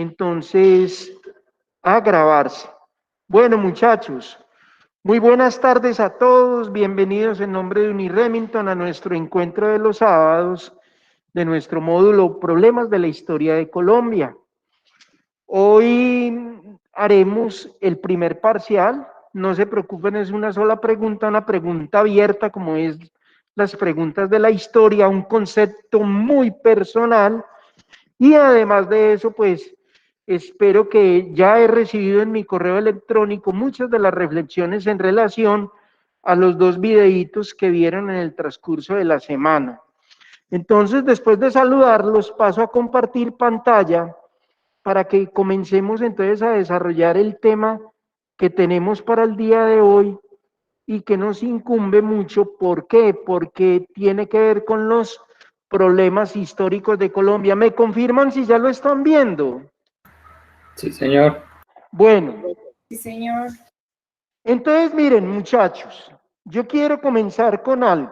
Entonces, a grabarse. Bueno, muchachos, muy buenas tardes a todos. Bienvenidos en nombre de Uniremington a nuestro encuentro de los sábados de nuestro módulo Problemas de la Historia de Colombia. Hoy haremos el primer parcial. No se preocupen, es una sola pregunta, una pregunta abierta, como es las preguntas de la historia, un concepto muy personal. Y además de eso, pues espero que ya he recibido en mi correo electrónico muchas de las reflexiones en relación a los dos videitos que vieron en el transcurso de la semana. Entonces, después de saludarlos, paso a compartir pantalla para que comencemos entonces a desarrollar el tema que tenemos para el día de hoy y que nos incumbe mucho. ¿Por qué? Porque tiene que ver con los problemas históricos de Colombia. ¿Me confirman si ya lo están viendo? Sí, señor. Bueno. Sí, señor. Entonces, miren, muchachos, yo quiero comenzar con algo.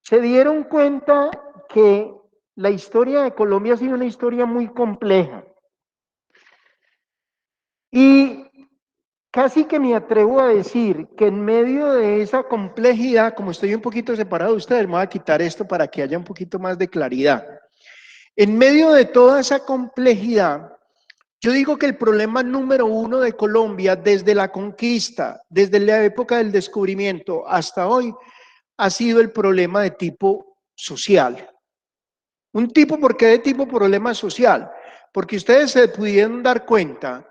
Se dieron cuenta que la historia de Colombia ha sido una historia muy compleja. Y casi que me atrevo a decir que en medio de esa complejidad, como estoy un poquito separado de ustedes, me voy a quitar esto para que haya un poquito más de claridad. En medio de toda esa complejidad, yo digo que el problema número uno de Colombia desde la conquista, desde la época del descubrimiento hasta hoy, ha sido el problema de tipo social. ¿Por qué de tipo problema social? Porque ustedes se pudieron dar cuenta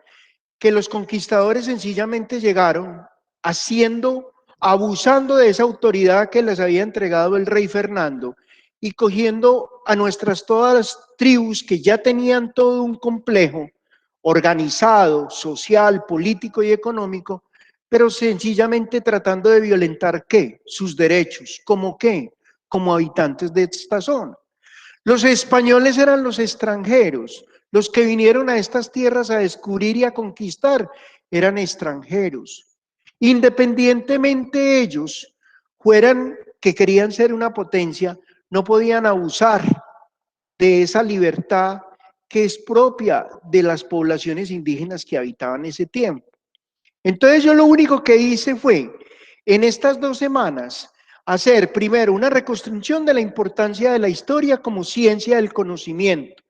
que los conquistadores sencillamente llegaron abusando de esa autoridad que les había entregado el rey Fernando y cogiendo a todas las tribus que ya tenían todo un complejo organizado, social, político y económico, pero sencillamente tratando de violentar ¿qué? Sus derechos. ¿Cómo qué? Como habitantes de esta zona. Los españoles eran los extranjeros, los que vinieron a estas tierras a descubrir y a conquistar eran extranjeros. Independientemente ellos fueran que querían ser una potencia, no podían abusar de esa libertad que es propia de las poblaciones indígenas que habitaban ese tiempo. Entonces yo lo único que hice fue, en estas 2 semanas, hacer primero una reconstrucción de la importancia de la historia como ciencia del conocimiento.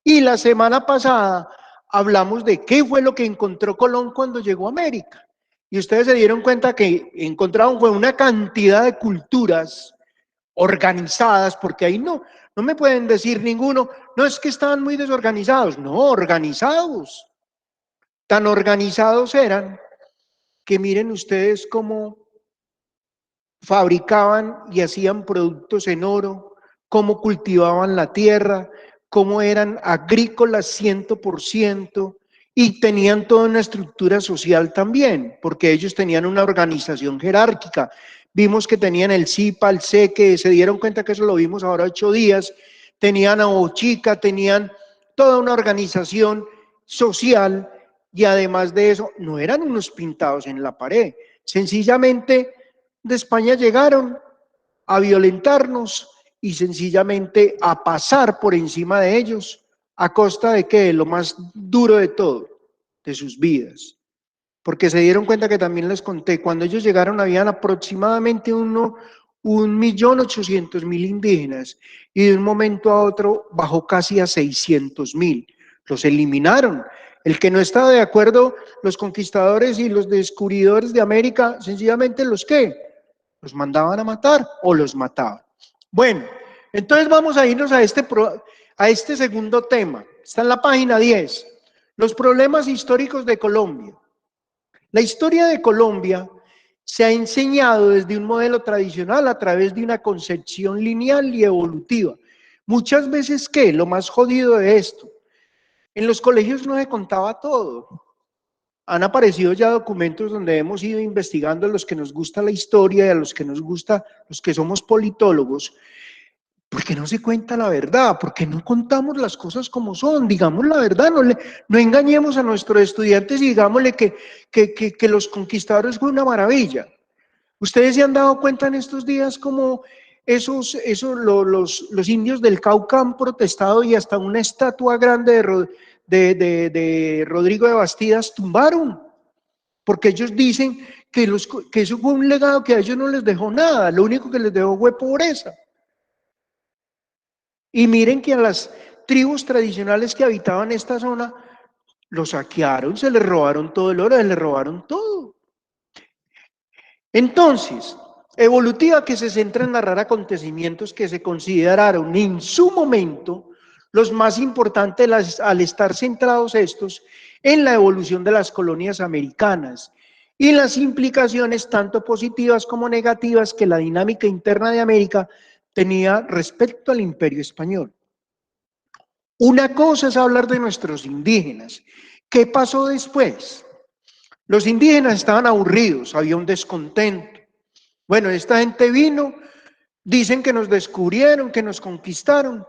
Y la semana pasada hablamos de qué fue lo que encontró Colón cuando llegó a América. Y ustedes se dieron cuenta que encontraron fue una cantidad de culturas organizadas, porque ahí no me pueden decir ninguno, no es que estaban muy desorganizados, no, organizados. Tan organizados eran que miren ustedes cómo fabricaban y hacían productos en oro, cómo cultivaban la tierra, cómo eran agrícolas 100% y tenían toda una estructura social también, porque ellos tenían una organización jerárquica. Vimos que tenían el CIPA, el SEQUE, se dieron cuenta que eso lo vimos ahora 8 días, tenían a Bochica, tenían toda una organización social y además de eso no eran unos pintados en la pared, sencillamente de España llegaron a violentarnos y sencillamente a pasar por encima de ellos a costa de ¿qué? Lo más duro de todo, de sus vidas. Porque se dieron cuenta que también les conté, cuando ellos llegaron habían aproximadamente 1.800.000 indígenas y de un momento a otro bajó casi a 600.000. Los eliminaron. El que no estaba de acuerdo, los conquistadores y los descubridores de América, sencillamente los los mandaban a matar o los mataban. Bueno, entonces vamos a irnos a este segundo tema. Está en la página 10. Los problemas históricos de Colombia. La historia de Colombia se ha enseñado desde un modelo tradicional a través de una concepción lineal y evolutiva. Muchas veces, ¿qué? Lo más jodido de esto. En los colegios no se contaba todo. Han aparecido ya documentos donde hemos ido investigando a los que nos gusta la historia y a los que nos gusta, los que somos politólogos, porque no se cuenta la verdad, porque no contamos las cosas como son, digamos la verdad, no engañemos a nuestros estudiantes y digámosle que los conquistadores fue una maravilla. Ustedes se han dado cuenta en estos días como los indios del Cauca han protestado y hasta una estatua grande de Rodrigo de Bastidas tumbaron, porque ellos dicen que eso fue un legado que a ellos no les dejó nada, lo único que les dejó fue pobreza. Y miren que a las tribus tradicionales que habitaban esta zona, los saquearon, se les robaron todo el oro, se les robaron todo. Entonces, evolutiva que se centra en narrar acontecimientos que se consideraron en su momento los más importantes al estar centrados estos en la evolución de las colonias americanas y las implicaciones tanto positivas como negativas que la dinámica interna de América tenía respecto al imperio español. Una cosa es hablar de nuestros indígenas. ¿Qué pasó después? Los indígenas estaban aburridos, había un descontento. Bueno, esta gente vino, dicen que nos descubrieron, que nos conquistaron,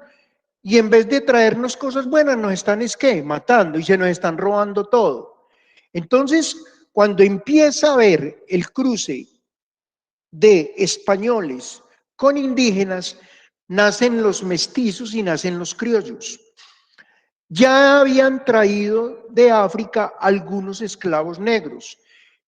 y en vez de traernos cosas buenas, nos están, matando y se nos están robando todo. Entonces, cuando empieza a haber el cruce de españoles con indígenas, nacen los mestizos y nacen los criollos. Ya habían traído de África algunos esclavos negros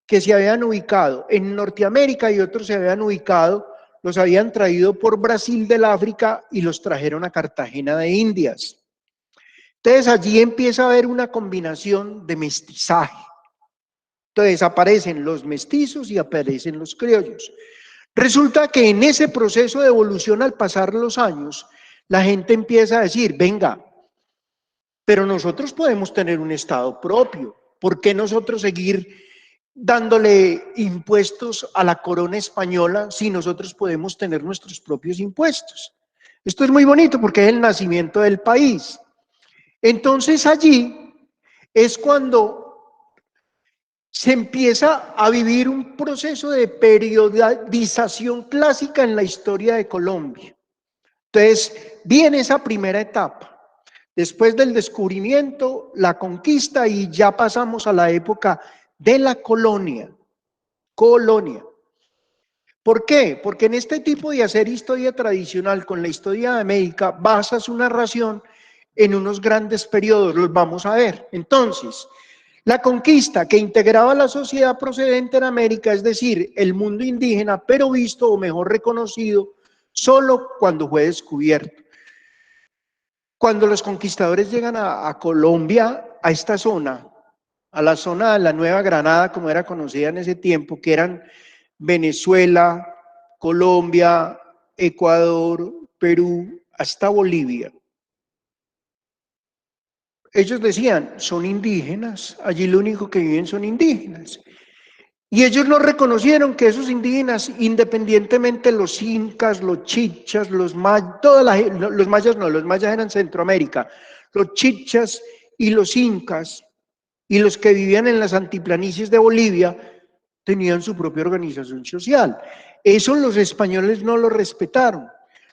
que se habían ubicado en Norteamérica y otros se habían ubicado, los habían traído por Brasil del África y los trajeron a Cartagena de Indias. Entonces allí empieza a haber una combinación de mestizaje. Entonces aparecen los mestizos y aparecen los criollos. Resulta que en ese proceso de evolución al pasar los años, la gente empieza a decir, venga, pero nosotros podemos tener un Estado propio. ¿Por qué nosotros seguir dándole impuestos a la corona española si nosotros podemos tener nuestros propios impuestos? Esto es muy bonito porque es el nacimiento del país. Entonces allí es cuando se empieza a vivir un proceso de periodización clásica en la historia de Colombia. Entonces viene esa primera etapa. Después del descubrimiento, la conquista y ya pasamos a la época de la colonia. ¿Por qué? Porque en este tipo de hacer historia tradicional con la historia de América basas una narración en unos grandes periodos, los vamos a ver. Entonces, la conquista que integraba la sociedad procedente en América, es decir, el mundo indígena, pero visto o mejor reconocido solo cuando fue descubierto. Cuando los conquistadores llegan a Colombia, a esta zona, a la zona de la Nueva Granada, como era conocida en ese tiempo, que eran Venezuela, Colombia, Ecuador, Perú, hasta Bolivia. Ellos decían, son indígenas, allí lo único que viven son indígenas. Y ellos no reconocieron que esos indígenas, independientemente los incas, los chichas, los mayas, los mayas no, los mayas eran Centroamérica, los chichas y los incas y los que vivían en las altiplanicies de Bolivia tenían su propia organización social. Eso los españoles no lo respetaron.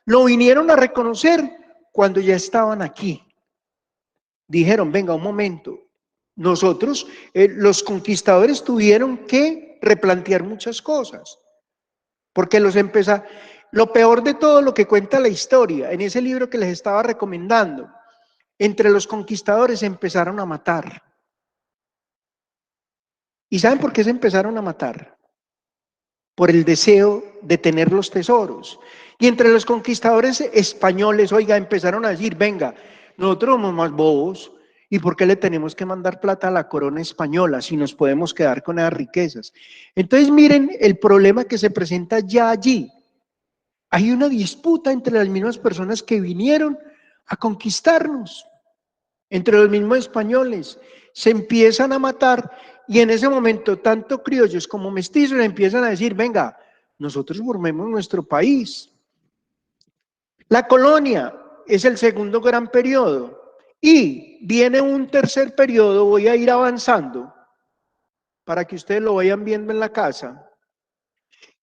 Lo vinieron a reconocer cuando ya estaban aquí. Dijeron, venga, un momento, nosotros, los conquistadores tuvieron que replantear muchas cosas, porque lo peor de todo lo que cuenta la historia, en ese libro que les estaba recomendando, entre los conquistadores se empezaron a matar. ¿Y saben por qué se empezaron a matar? Por el deseo de tener los tesoros. Y entre los conquistadores españoles, oiga, empezaron a decir, venga, nosotros somos más bobos, ¿y por qué le tenemos que mandar plata a la corona española si nos podemos quedar con esas riquezas? Entonces miren el problema que se presenta ya allí. Hay una disputa entre las mismas personas que vinieron a conquistarnos, entre los mismos españoles. Se empiezan a matar y en ese momento tanto criollos como mestizos empiezan a decir, venga, nosotros formemos nuestro país. La colonia es el segundo gran periodo y viene un tercer periodo, voy a ir avanzando para que ustedes lo vayan viendo en la casa,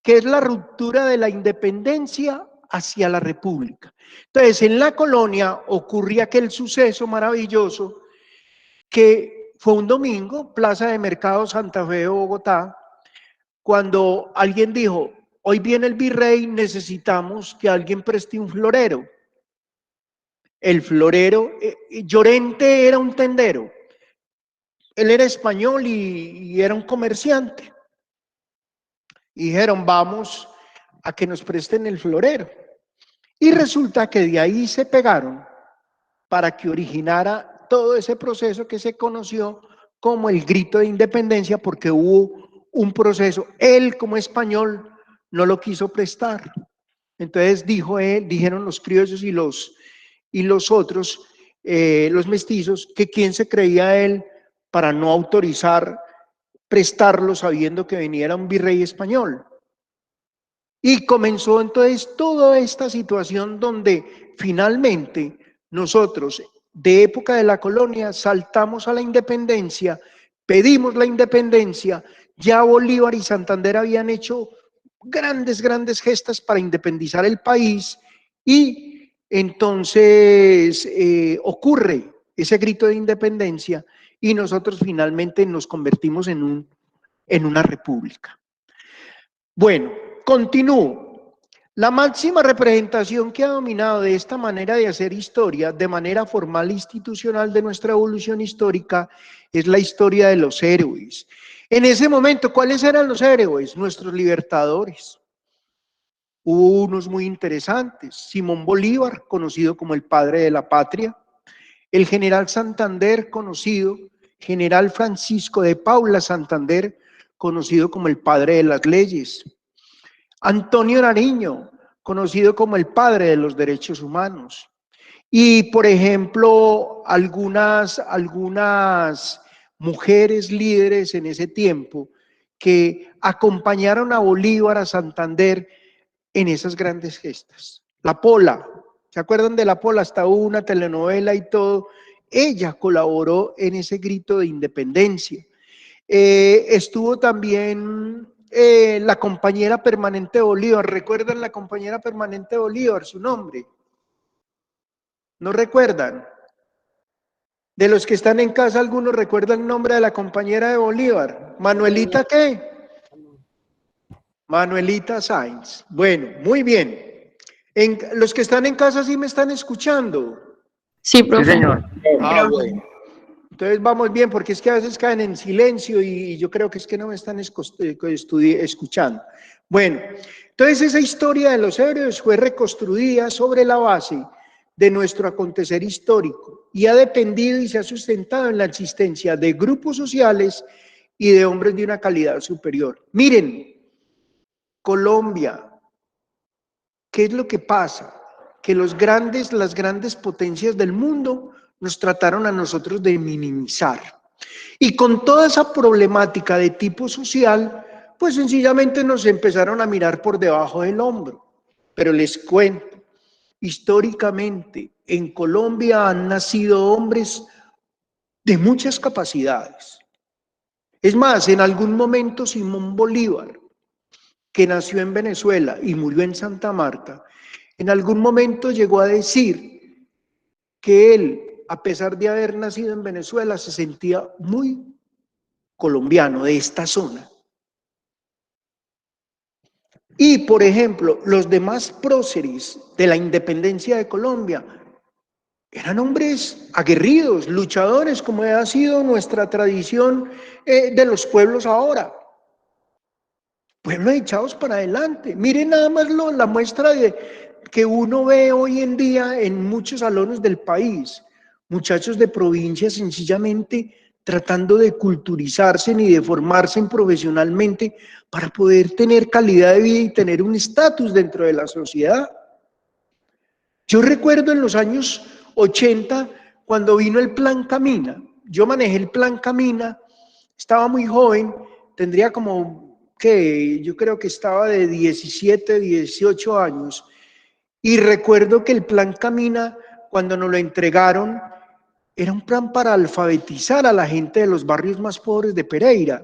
que es la ruptura de la independencia hacia la república. Entonces, en la colonia ocurría aquel suceso maravilloso que fue un domingo, Plaza de Mercado Santa Fe de Bogotá, cuando alguien dijo, hoy viene el virrey, necesitamos que alguien preste un florero. el florero. Llorente era un tendero. Él era español y era un comerciante. Y dijeron, vamos a que nos presten el florero. Y resulta que de ahí se pegaron para que originara todo ese proceso que se conoció como el grito de independencia, porque hubo un proceso. Él, como español, no lo quiso prestar. Entonces dijeron los criollos y los otros, los mestizos, que quién se creía él para no autorizar prestarlo sabiendo que viniera un virrey español. Y comenzó entonces toda esta situación donde finalmente nosotros, de época de la colonia, saltamos a la independencia, pedimos la independencia. Ya Bolívar y Santander habían hecho grandes gestas para independizar el país, y entonces ocurre ese grito de independencia y nosotros finalmente nos convertimos en una república. Bueno, continúo. La máxima representación que ha dominado de esta manera de hacer historia, de manera formal e institucional, de nuestra evolución histórica, es la historia de los héroes. En ese momento, ¿cuáles eran los héroes? Nuestros libertadores. Hubo unos muy interesantes: Simón Bolívar, conocido como el padre de la patria; el general Santander, conocido, general Francisco de Paula Santander, conocido como el padre de las leyes; Antonio Nariño, conocido como el padre de los derechos humanos. Y, por ejemplo, algunas mujeres líderes en ese tiempo que acompañaron a Bolívar, a Santander, en esas grandes gestas. La Pola, ¿se acuerdan de la Pola? Hasta hubo una telenovela y todo. Ella colaboró en ese grito de independencia. Estuvo también la compañera permanente de Bolívar. ¿Recuerdan la compañera permanente de Bolívar, su nombre? ¿No recuerdan? De los que están en casa, ¿algunos recuerdan el nombre de la compañera de Bolívar? ¿Manuelita qué? Manuelita Sáenz. Bueno, muy bien. Los que están en casa, ¿sí me están escuchando? Sí, Sí, profe. señor. Bueno. Entonces vamos bien, porque es que a veces caen en silencio y yo creo que es que no me están escuchando. Bueno, entonces esa historia de los héroes fue reconstruida sobre la base de nuestro acontecer histórico y ha dependido y se ha sustentado en la existencia de grupos sociales y de hombres de una calidad superior. Miren, Colombia, ¿qué es lo que pasa? Que las grandes potencias del mundo nos trataron a nosotros de minimizar. Y con toda esa problemática de tipo social, pues sencillamente nos empezaron a mirar por debajo del hombro. Pero les cuento, históricamente en Colombia han nacido hombres de muchas capacidades. Es más, en algún momento Simón Bolívar, que nació en Venezuela y murió en Santa Marta, en algún momento llegó a decir que él, a pesar de haber nacido en Venezuela, se sentía muy colombiano de esta zona. Y, por ejemplo, los demás próceres de la independencia de Colombia eran hombres aguerridos, luchadores, como ha sido nuestra tradición de los pueblos ahora. Pueblos echados para adelante. Miren nada más la muestra de que uno ve hoy en día en muchos salones del país. Muchachos de provincia sencillamente tratando de culturizarse y de formarse profesionalmente para poder tener calidad de vida y tener un estatus dentro de la sociedad. Yo recuerdo en los años 80, cuando vino el Plan Camina. Yo manejé el Plan Camina, estaba muy joven, tendría como, ¿qué? Yo creo que estaba de 17, 18 años. Y recuerdo que el Plan Camina, cuando nos lo entregaron, era un plan para alfabetizar a la gente de los barrios más pobres de Pereira.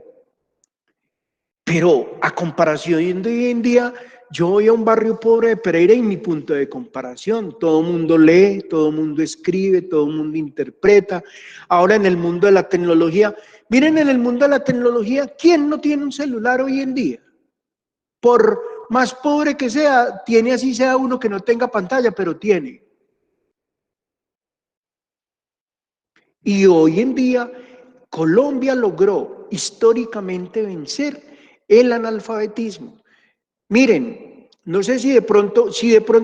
Pero a comparación de hoy en día, yo voy a un barrio pobre de Pereira y mi punto de comparación, todo el mundo lee, todo el mundo escribe, todo el mundo interpreta. Ahora en el mundo de la tecnología, miren, en el mundo de la tecnología, ¿quién no tiene un celular hoy en día? Por más pobre que sea, tiene, así sea uno que no tenga pantalla, pero tiene. Y hoy en día Colombia logró históricamente vencer el analfabetismo. Miren, no sé si de pronto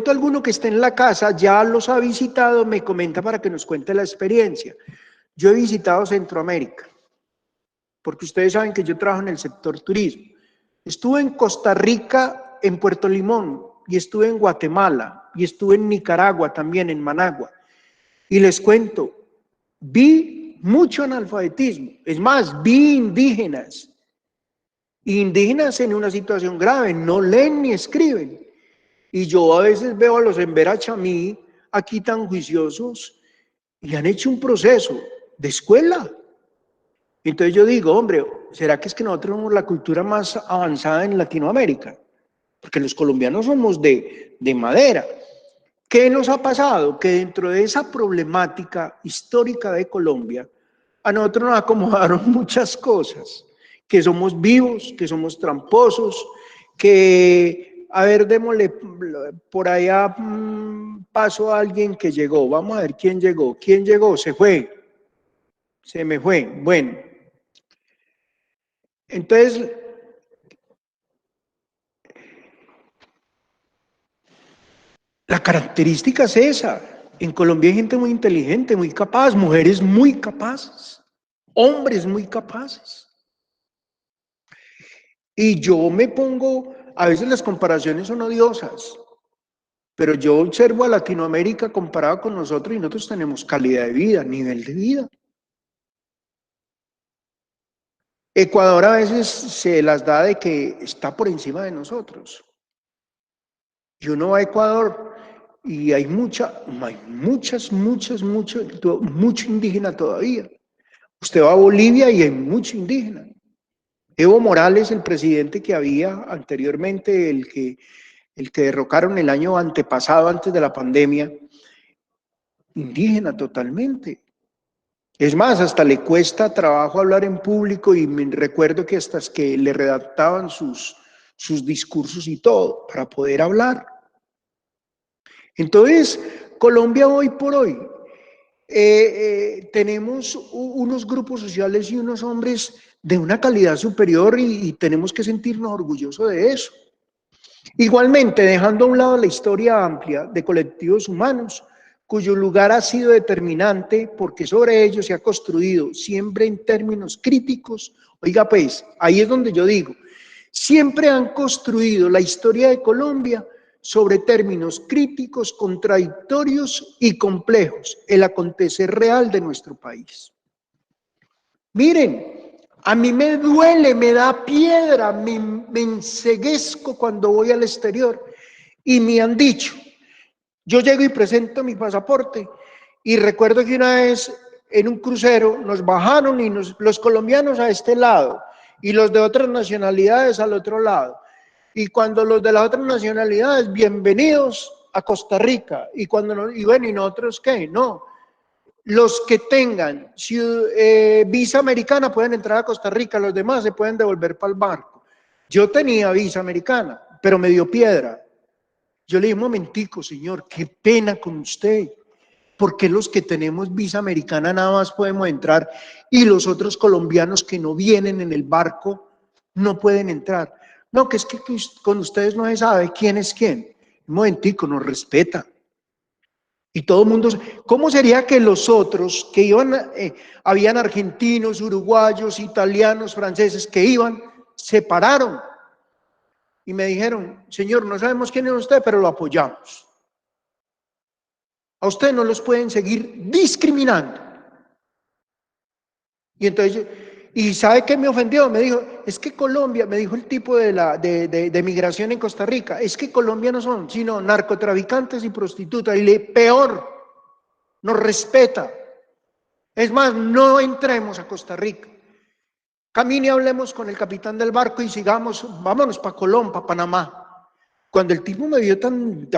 alguno que esté en la casa ya los ha visitado, me comenta para que nos cuente la experiencia. Yo he visitado Centroamérica, porque ustedes saben que yo trabajo en el sector turismo. Estuve en Costa Rica, en Puerto Limón, y estuve en Guatemala, y estuve en Nicaragua también, en Managua. Y les cuento, vi mucho analfabetismo, es más, vi indígenas en una situación grave, no leen ni escriben. Y yo a veces veo a los Embera-Chamí aquí tan juiciosos y han hecho un proceso de escuela. Entonces yo digo, hombre, ¿será que es que nosotros somos la cultura más avanzada en Latinoamérica? Porque los colombianos somos de madera. ¿Qué nos ha pasado? Que dentro de esa problemática histórica de Colombia, a nosotros nos acomodaron muchas cosas, que somos vivos, que somos tramposos, que, a ver, démosle por allá paso a alguien que llegó, vamos a ver quién llegó, se fue, se me fue, bueno, entonces, la característica es esa, en Colombia hay gente muy inteligente, muy capaz, mujeres muy capaces, hombres muy capaces. Y yo me pongo, a veces las comparaciones son odiosas, pero yo observo a Latinoamérica comparado con nosotros y nosotros tenemos calidad de vida, nivel de vida. Ecuador a veces se las da de que está por encima de nosotros. Y uno va a Ecuador y hay mucho indígena todavía. Usted va a Bolivia y hay mucho indígena. Evo Morales, el presidente que había anteriormente, el que derrocaron el año antepasado, antes de la pandemia, indígena totalmente. Es más, hasta le cuesta trabajo hablar en público y me recuerdo que hasta es que le redactaban sus discursos y todo para poder hablar. Entonces, Colombia hoy por hoy, tenemos unos grupos sociales y unos hombres de una calidad superior y tenemos que sentirnos orgullosos de eso. Igualmente, dejando a un lado la historia amplia de colectivos humanos, cuyo lugar ha sido determinante porque sobre ellos se ha construido siempre en términos críticos. Oiga pues, ahí es donde yo digo, siempre han construido la historia de Colombia sobre términos críticos, contradictorios y complejos, el acontecer real de nuestro país. Miren, a mí me duele, me da piedra, me enceguezco cuando voy al exterior y me han dicho, yo llego y presento mi pasaporte y recuerdo que una vez en un crucero nos bajaron y los colombianos a este lado y los de otras nacionalidades al otro lado. Y cuando los de las otras nacionalidades, bienvenidos a Costa Rica. Y cuando y bueno, ¿y nosotros qué? No. Los que tengan visa americana pueden entrar a Costa Rica, los demás se pueden devolver para el barco. Yo tenía visa americana, pero me dio piedra. Yo le dije, un momentico, señor, qué pena con usted. ¿Por qué los que tenemos visa americana nada más podemos entrar y los otros colombianos que no vienen en el barco no pueden entrar? No, que es que con ustedes no se sabe quién es quién. Un momentico, nos respeta. Y todo el mundo, ¿cómo sería que los otros que iban, habían argentinos, uruguayos, italianos, franceses que iban, se pararon y me dijeron, señor, no sabemos quién es usted, pero lo apoyamos. A usted no los pueden seguir discriminando. Y entonces, ¿y sabe qué me ofendió? Me dijo, es que Colombia, me dijo el tipo de migración en Costa Rica, es que Colombia no son, sino narcotraficantes y prostitutas. Y peor, nos respeta. Es más, no entremos a Costa Rica. Camine y hablemos con el capitán del barco y sigamos, vámonos para Colón, para Panamá. Cuando el tipo me vio tan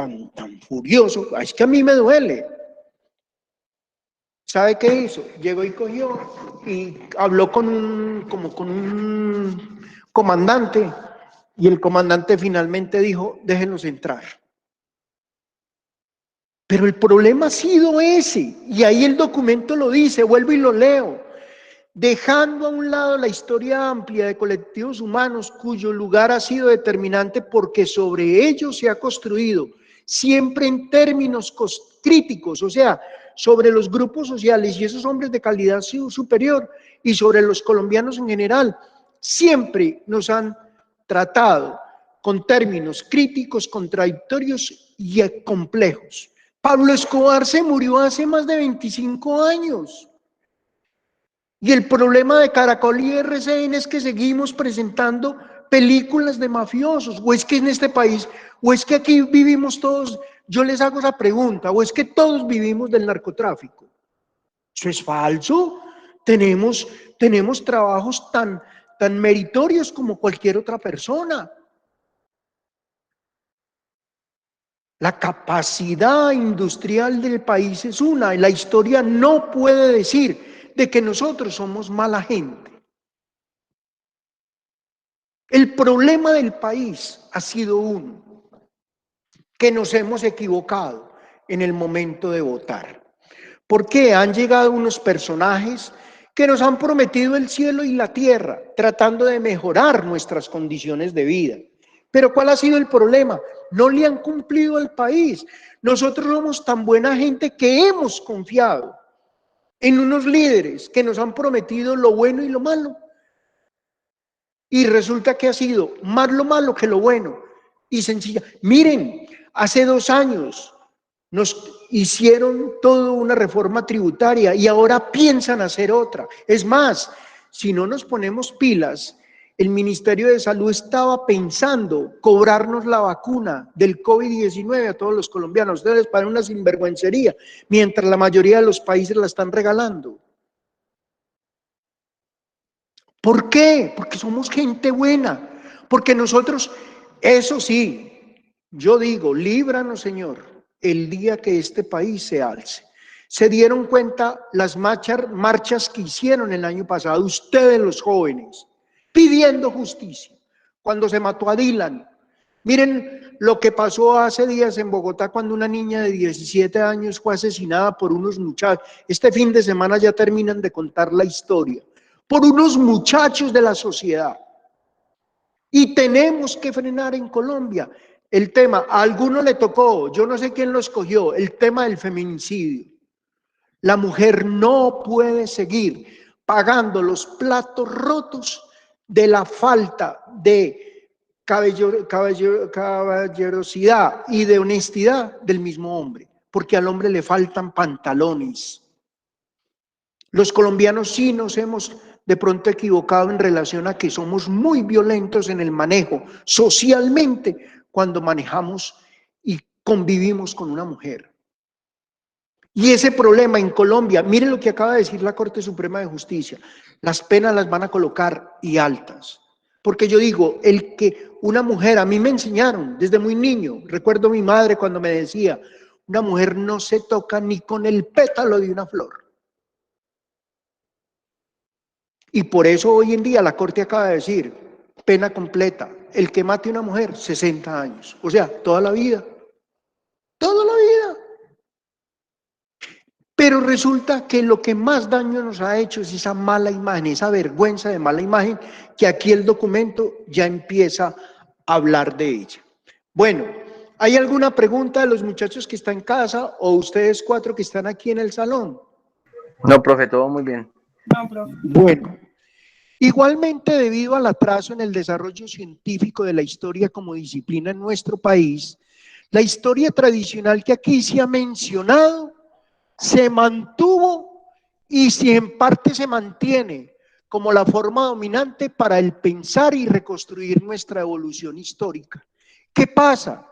furioso, es que a mí me duele. ¿Sabe qué hizo? Llegó y cogió y habló con un comandante y el comandante finalmente dijo, déjenlos entrar. Pero el problema ha sido ese, y ahí el documento lo dice, vuelvo y lo leo. Dejando a un lado la historia amplia de colectivos humanos cuyo lugar ha sido determinante porque sobre ellos se ha construido, siempre en términos críticos, o sea, sobre los grupos sociales y esos hombres de calidad superior y sobre los colombianos en general, siempre nos han tratado con términos críticos, contradictorios y complejos. Pablo Escobar se murió hace más de 25 años. Y el problema de Caracol y RCN es que seguimos presentando películas de mafiosos, o es que en este país, o es que aquí vivimos todos, yo les hago esa pregunta, o es que todos vivimos del narcotráfico. Eso es falso. Tenemos trabajos tan meritorios como cualquier otra persona. La capacidad industrial del país es una, y la historia no puede decir de que nosotros somos mala gente. El problema del país ha sido uno, que nos hemos equivocado en el momento de votar. Porque han llegado unos personajes que nos han prometido el cielo y la tierra, tratando de mejorar nuestras condiciones de vida. Pero ¿cuál ha sido el problema? No le han cumplido al país. Nosotros somos tan buena gente que hemos confiado en unos líderes que nos han prometido lo bueno y lo malo. Y resulta que ha sido más lo malo que lo bueno. Y sencilla. Miren, hace 2 años nos hicieron toda una reforma tributaria y ahora piensan hacer otra. Es más, si no nos ponemos pilas, el Ministerio de Salud estaba pensando cobrarnos la vacuna del COVID-19 a todos los colombianos. Ustedes para una sinvergüencería, mientras la mayoría de los países la están regalando. ¿Por qué? Porque somos gente buena, porque nosotros, eso sí, yo digo, líbranos, Señor, el día que este país se alce. Se dieron cuenta las marchas que hicieron el año pasado, ustedes los jóvenes, pidiendo justicia, cuando se mató a Dylan. Miren lo que pasó hace días en Bogotá cuando una niña de 17 años fue asesinada por unos muchachos. Este fin de semana ya terminan de contar la historia. Por unos muchachos de la sociedad. Y tenemos que frenar en Colombia el tema, a alguno le tocó, yo no sé quién lo escogió, el tema del feminicidio. La mujer no puede seguir pagando los platos rotos de la falta de caballerosidad y de honestidad del mismo hombre, porque al hombre le faltan pantalones. Los colombianos sí nos hemos de pronto equivocado en relación a que somos muy violentos en el manejo socialmente cuando manejamos y convivimos con una mujer. Y ese problema en Colombia, miren lo que acaba de decir la Corte Suprema de Justicia, las penas las van a colocar y altas. Porque yo digo, el que una mujer, a mí me enseñaron desde muy niño, recuerdo a mi madre cuando me decía, una mujer no se toca ni con el pétalo de una flor. Y por eso hoy en día la Corte acaba de decir, pena completa, el que mate a una mujer, 60 años. O sea, toda la vida. Toda la vida. Pero resulta que lo que más daño nos ha hecho es esa mala imagen, esa vergüenza de mala imagen, que aquí el documento ya empieza a hablar de ella. Bueno, ¿hay alguna pregunta de los muchachos que están en casa o ustedes 4 que están aquí en el salón? No, profe, todo muy bien. No, profe. Bueno. Igualmente, debido al atraso en el desarrollo científico de la historia como disciplina en nuestro país, la historia tradicional que aquí se ha mencionado se mantuvo y si en parte se mantiene como la forma dominante para el pensar y reconstruir nuestra evolución histórica. ¿Qué pasa?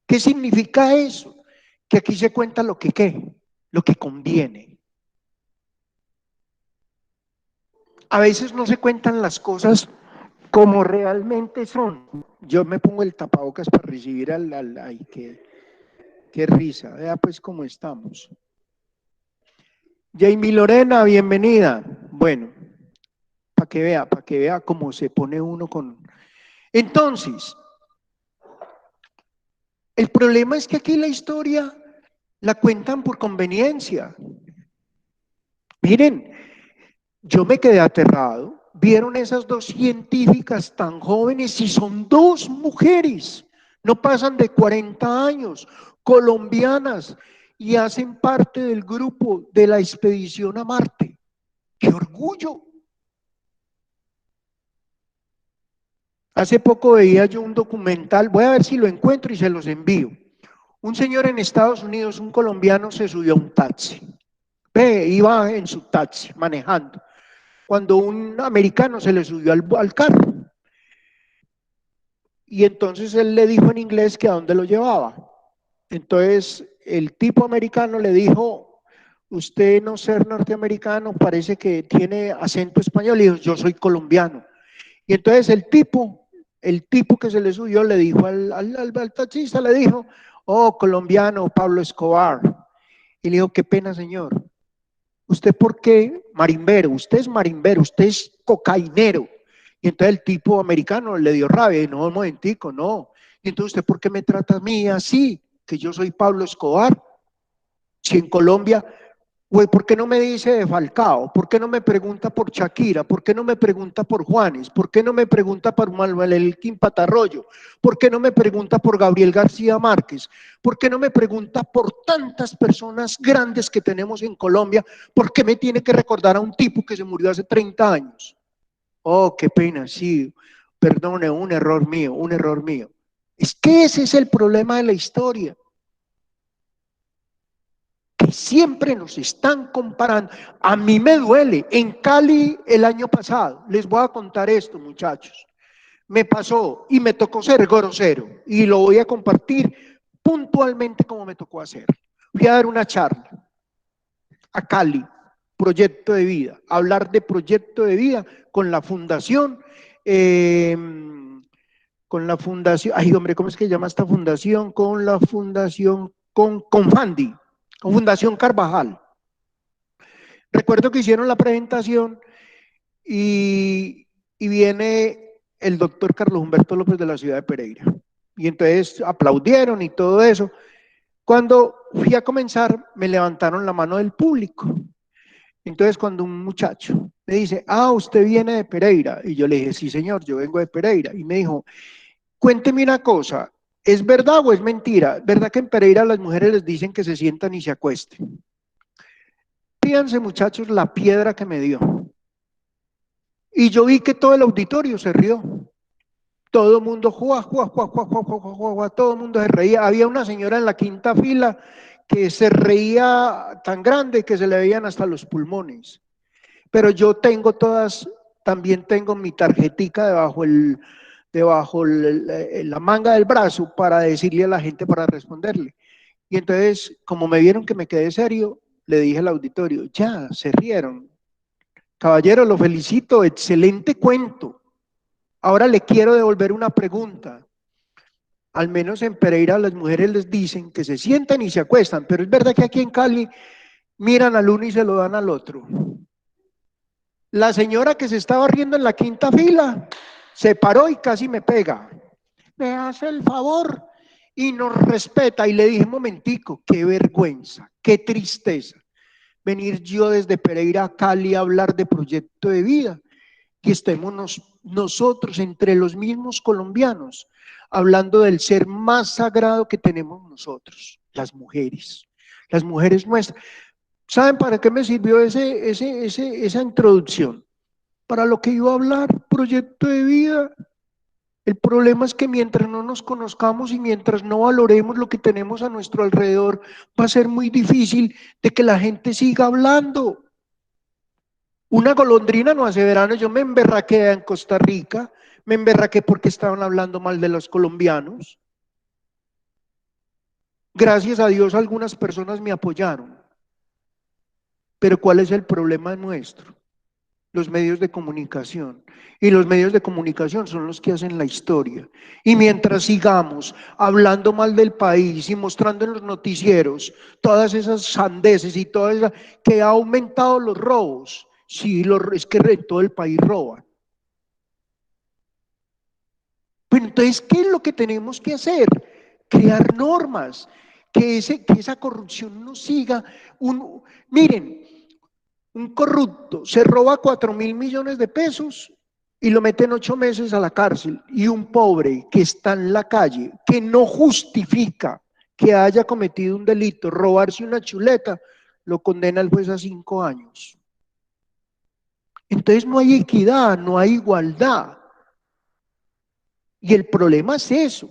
¿Qué significa eso? Que aquí se cuenta lo que conviene. A veces no se cuentan las cosas como realmente son. Yo me pongo el tapabocas para recibir ay, qué risa, vea pues cómo estamos. Jamie Lorena, bienvenida. Bueno, para que vea cómo se pone uno con... Entonces, el problema es que aquí la historia la cuentan por conveniencia. Miren, yo me quedé aterrado. Vieron esas dos científicas tan jóvenes y son dos mujeres, no pasan de 40 años, colombianas, y hacen parte del grupo de la expedición a Marte. ¡Qué orgullo! Hace poco veía yo un documental, voy a ver si lo encuentro y se los envío. Un señor en Estados Unidos, un colombiano, se subió a un taxi. Iba en su taxi manejando, cuando un americano se le subió al carro. Y entonces él le dijo en inglés que a dónde lo llevaba. Entonces el tipo americano le dijo, usted no ser norteamericano, parece que tiene acento español. Y dijo, yo soy colombiano. Y entonces el tipo que se le subió le dijo al taxista, le dijo, oh, colombiano, Pablo Escobar. Y le dijo, qué pena, señor. ¿Usted por qué marimbero? Usted es marimbero, usted es cocainero. Y entonces el tipo americano le dio rabia, y no, un momentico, no. Y entonces, ¿usted por qué me trata a mí así? Que yo soy Pablo Escobar. Si en Colombia, güey, ¿por qué no me dice de Falcao? ¿Por qué no me pregunta por Shakira? ¿Por qué no me pregunta por Juanes? ¿Por qué no me pregunta por Manuel Elkin Patarroyo? ¿Por qué no me pregunta por Gabriel García Márquez? ¿Por qué no me pregunta por tantas personas grandes que tenemos en Colombia? ¿Por qué me tiene que recordar a un tipo que se murió hace 30 años? Oh, qué pena, sí, perdone, un error mío, un error mío. Es que ese es el problema de la historia, que siempre nos están comparando. A mí me duele. En Cali el año pasado, les voy a contar esto, muchachos, me pasó y me tocó ser grosero y lo voy a compartir puntualmente como me tocó hacer. Fui a dar una charla a Cali, proyecto de vida, hablar de proyecto de vida con la fundación, eh, ay hombre, ¿cómo es que se llama esta fundación? Con la fundación, con Fandi, con Fundación Carvajal. Recuerdo que hicieron la presentación y viene el doctor Carlos Humberto López de la ciudad de Pereira. Y entonces aplaudieron y todo eso. Cuando fui a comenzar, me levantaron la mano del público. Entonces, cuando un muchacho me dice, ah, usted viene de Pereira, y yo le dije, sí, señor, yo vengo de Pereira, y me dijo, cuénteme una cosa, ¿es verdad o es mentira? ¿Verdad que en Pereira las mujeres les dicen que se sientan y se acuesten? Fíjense, muchachos, la piedra que me dio. Y yo vi que todo el auditorio se rió. Todo el mundo, todo el mundo se reía. Había una señora en la quinta fila que se reía tan grande que se le veían hasta los pulmones. Pero yo tengo todas, también tengo mi tarjetica debajo la manga del brazo para decirle a la gente, para responderle. Y entonces, como me vieron que me quedé serio, le dije al auditorio, ya, se rieron. Caballero, lo felicito, excelente cuento. Ahora le quiero devolver una pregunta. Al menos en Pereira las mujeres les dicen que se sientan y se acuestan, pero es verdad que aquí en Cali miran al uno y se lo dan al otro. La señora que se estaba riendo en la quinta fila se paró y casi me pega. Me hace el favor y nos respeta. Y le dije, momentico, qué vergüenza, qué tristeza venir yo desde Pereira a Cali a hablar de proyecto de vida, que estemos nosotros entre los mismos colombianos hablando del ser más sagrado que tenemos nosotros, las mujeres nuestras. ¿Saben para qué me sirvió esa introducción? Para lo que iba a hablar, proyecto de vida. El problema es que mientras no nos conozcamos y mientras no valoremos lo que tenemos a nuestro alrededor, va a ser muy difícil de que la gente siga hablando. Una golondrina no hace verano. Yo me emberraqué en Costa Rica, me emberraqué porque estaban hablando mal de los colombianos. Gracias a Dios algunas personas me apoyaron. Pero ¿cuál es el problema nuestro? Los medios de comunicación. Y los medios de comunicación son los que hacen la historia. Y mientras sigamos hablando mal del país y mostrando en los noticieros todas esas sandeces y todas esas, que ha aumentado los robos. Sí, es que en todo el país roban. Pero entonces, ¿qué es lo que tenemos que hacer? Crear normas que esa corrupción no siga. Miren, un corrupto se roba 4.000 millones de pesos y lo meten 8 meses a la cárcel, y un pobre que está en la calle, que no justifica que haya cometido un delito, robarse una chuleta, lo condena el juez a 5 años. Entonces no hay equidad, no hay igualdad. Y el problema es eso.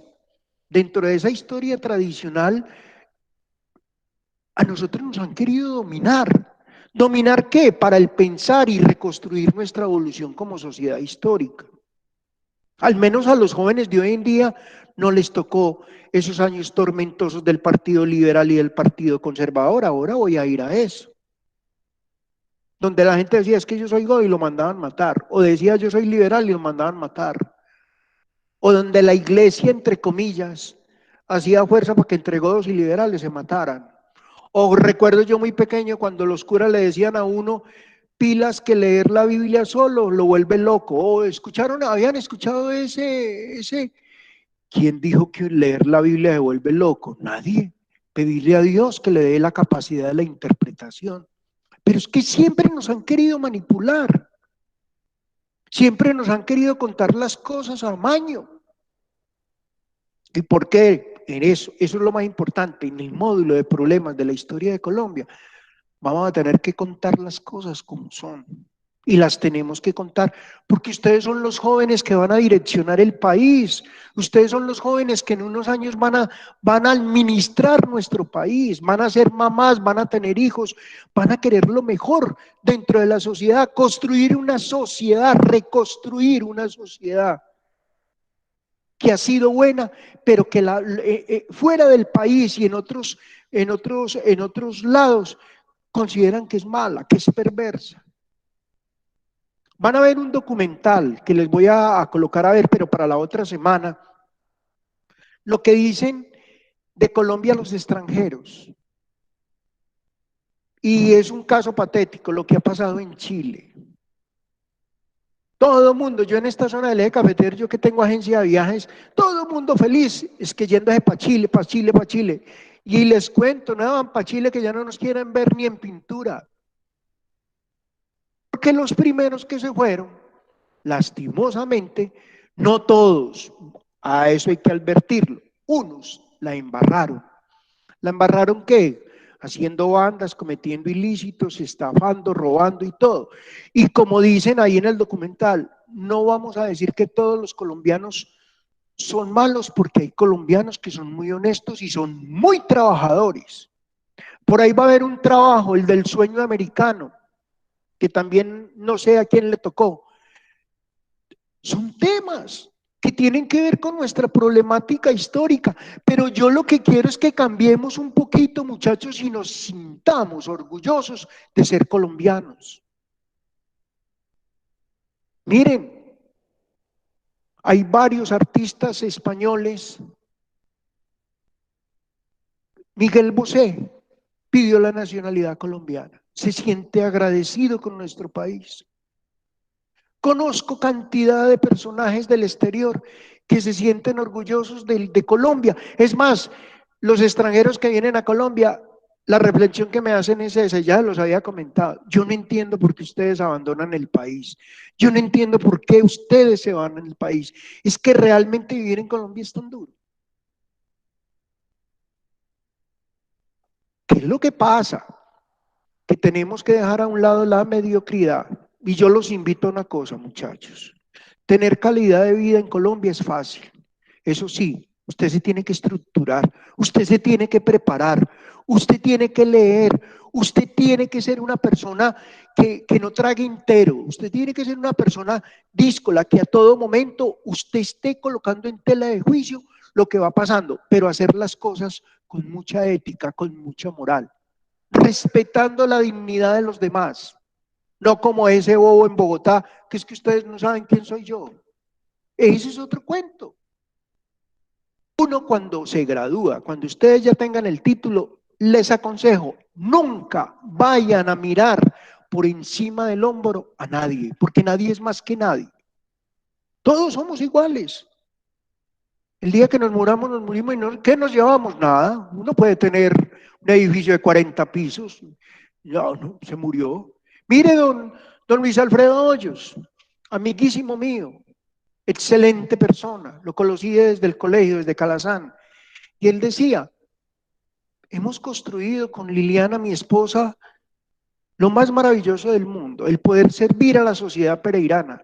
Dentro de esa historia tradicional, a nosotros nos han querido dominar. ¿Dominar qué? Para el pensar y reconstruir nuestra evolución como sociedad histórica. Al menos a los jóvenes de hoy en día no les tocó esos años tormentosos del Partido Liberal y del Partido Conservador. Ahora voy a ir a eso. Donde la gente decía, es que yo soy godo, y lo mandaban matar. O decía, yo soy liberal, y lo mandaban matar. O donde la iglesia, entre comillas, hacía fuerza para que entre godos y liberales se mataran. O recuerdo yo muy pequeño cuando los curas le decían a uno, pilas, que leer la Biblia solo lo vuelve loco. O habían escuchado ese. ¿Quién dijo que leer la Biblia se vuelve loco? Nadie. Pedirle a Dios que le dé la capacidad de la interpretación. Pero es que siempre nos han querido manipular. Siempre nos han querido contar las cosas a maño. ¿Y por qué? En eso es lo más importante. En el módulo de problemas de la historia de Colombia, vamos a tener que contar las cosas como son. Y las tenemos que contar, porque ustedes son los jóvenes que van a direccionar el país. Ustedes son los jóvenes que en unos años van a administrar nuestro país, van a ser mamás, van a tener hijos, van a querer lo mejor dentro de la sociedad, construir una sociedad, reconstruir una sociedad que ha sido buena, pero que fuera del país y en otros lados consideran que es mala, que es perversa. Van a ver un documental que les voy a colocar a ver, pero para la otra semana, lo que dicen de Colombia a los extranjeros. Y es un caso patético lo que ha pasado en Chile. Todo el mundo, yo en esta zona del eje cafetero, yo que tengo agencia de viajes, todo el mundo feliz, es que yéndose para Chile, para Chile, para Chile. Y les cuento, no van para Chile, que ya no nos quieren ver ni en pintura. Porque los primeros que se fueron, lastimosamente, no todos, a eso hay que advertirlo, unos la embarraron. ¿La embarraron qué? Haciendo bandas, cometiendo ilícitos, estafando, robando y todo. Y como dicen ahí en el documental, no vamos a decir que todos los colombianos son malos, porque hay colombianos que son muy honestos y son muy trabajadores. Por ahí va a haber un trabajo, el del sueño americano, que también no sé a quién le tocó. Son temas que tienen que ver con nuestra problemática histórica, pero yo lo que quiero es que cambiemos un poquito, muchachos, y nos sintamos orgullosos de ser colombianos. Miren, hay varios artistas españoles. Miguel Bosé pidió la nacionalidad colombiana, se siente agradecido con nuestro país. Conozco cantidad de personajes del exterior que se sienten orgullosos de Colombia. Es más, los extranjeros que vienen a Colombia, la reflexión que me hacen es esa, ya los había comentado. Yo no entiendo por qué ustedes abandonan el país. Yo no entiendo por qué ustedes se van del país. Es que realmente vivir en Colombia es tan duro. ¿Qué es lo que pasa? Que tenemos que dejar a un lado la mediocridad. Y yo los invito a una cosa, muchachos. Tener calidad de vida en Colombia es fácil. Eso sí, usted se tiene que estructurar, usted se tiene que preparar, usted tiene que leer, usted tiene que ser una persona que no trague entero, usted tiene que ser una persona díscola, que a todo momento usted esté colocando en tela de juicio lo que va pasando, pero hacer las cosas con mucha ética, con mucha moral, respetando la dignidad de los demás. No como ese bobo en Bogotá, que es que ustedes no saben quién soy yo. Ese es otro cuento. Uno cuando se gradúa, cuando ustedes ya tengan el título, les aconsejo, nunca vayan a mirar por encima del hombro a nadie, porque nadie es más que nadie. Todos somos iguales. El día que nos muramos, nos murimos y no, ¿qué nos llevamos? Nada. Uno puede tener un edificio de 40 pisos. Ya, no, se murió. Mire, don Luis Alfredo Hoyos, amiguísimo mío, excelente persona. Lo conocí desde el colegio, desde Calazán. Y él decía, hemos construido con Liliana, mi esposa, lo más maravilloso del mundo, el poder servir a la sociedad pereirana.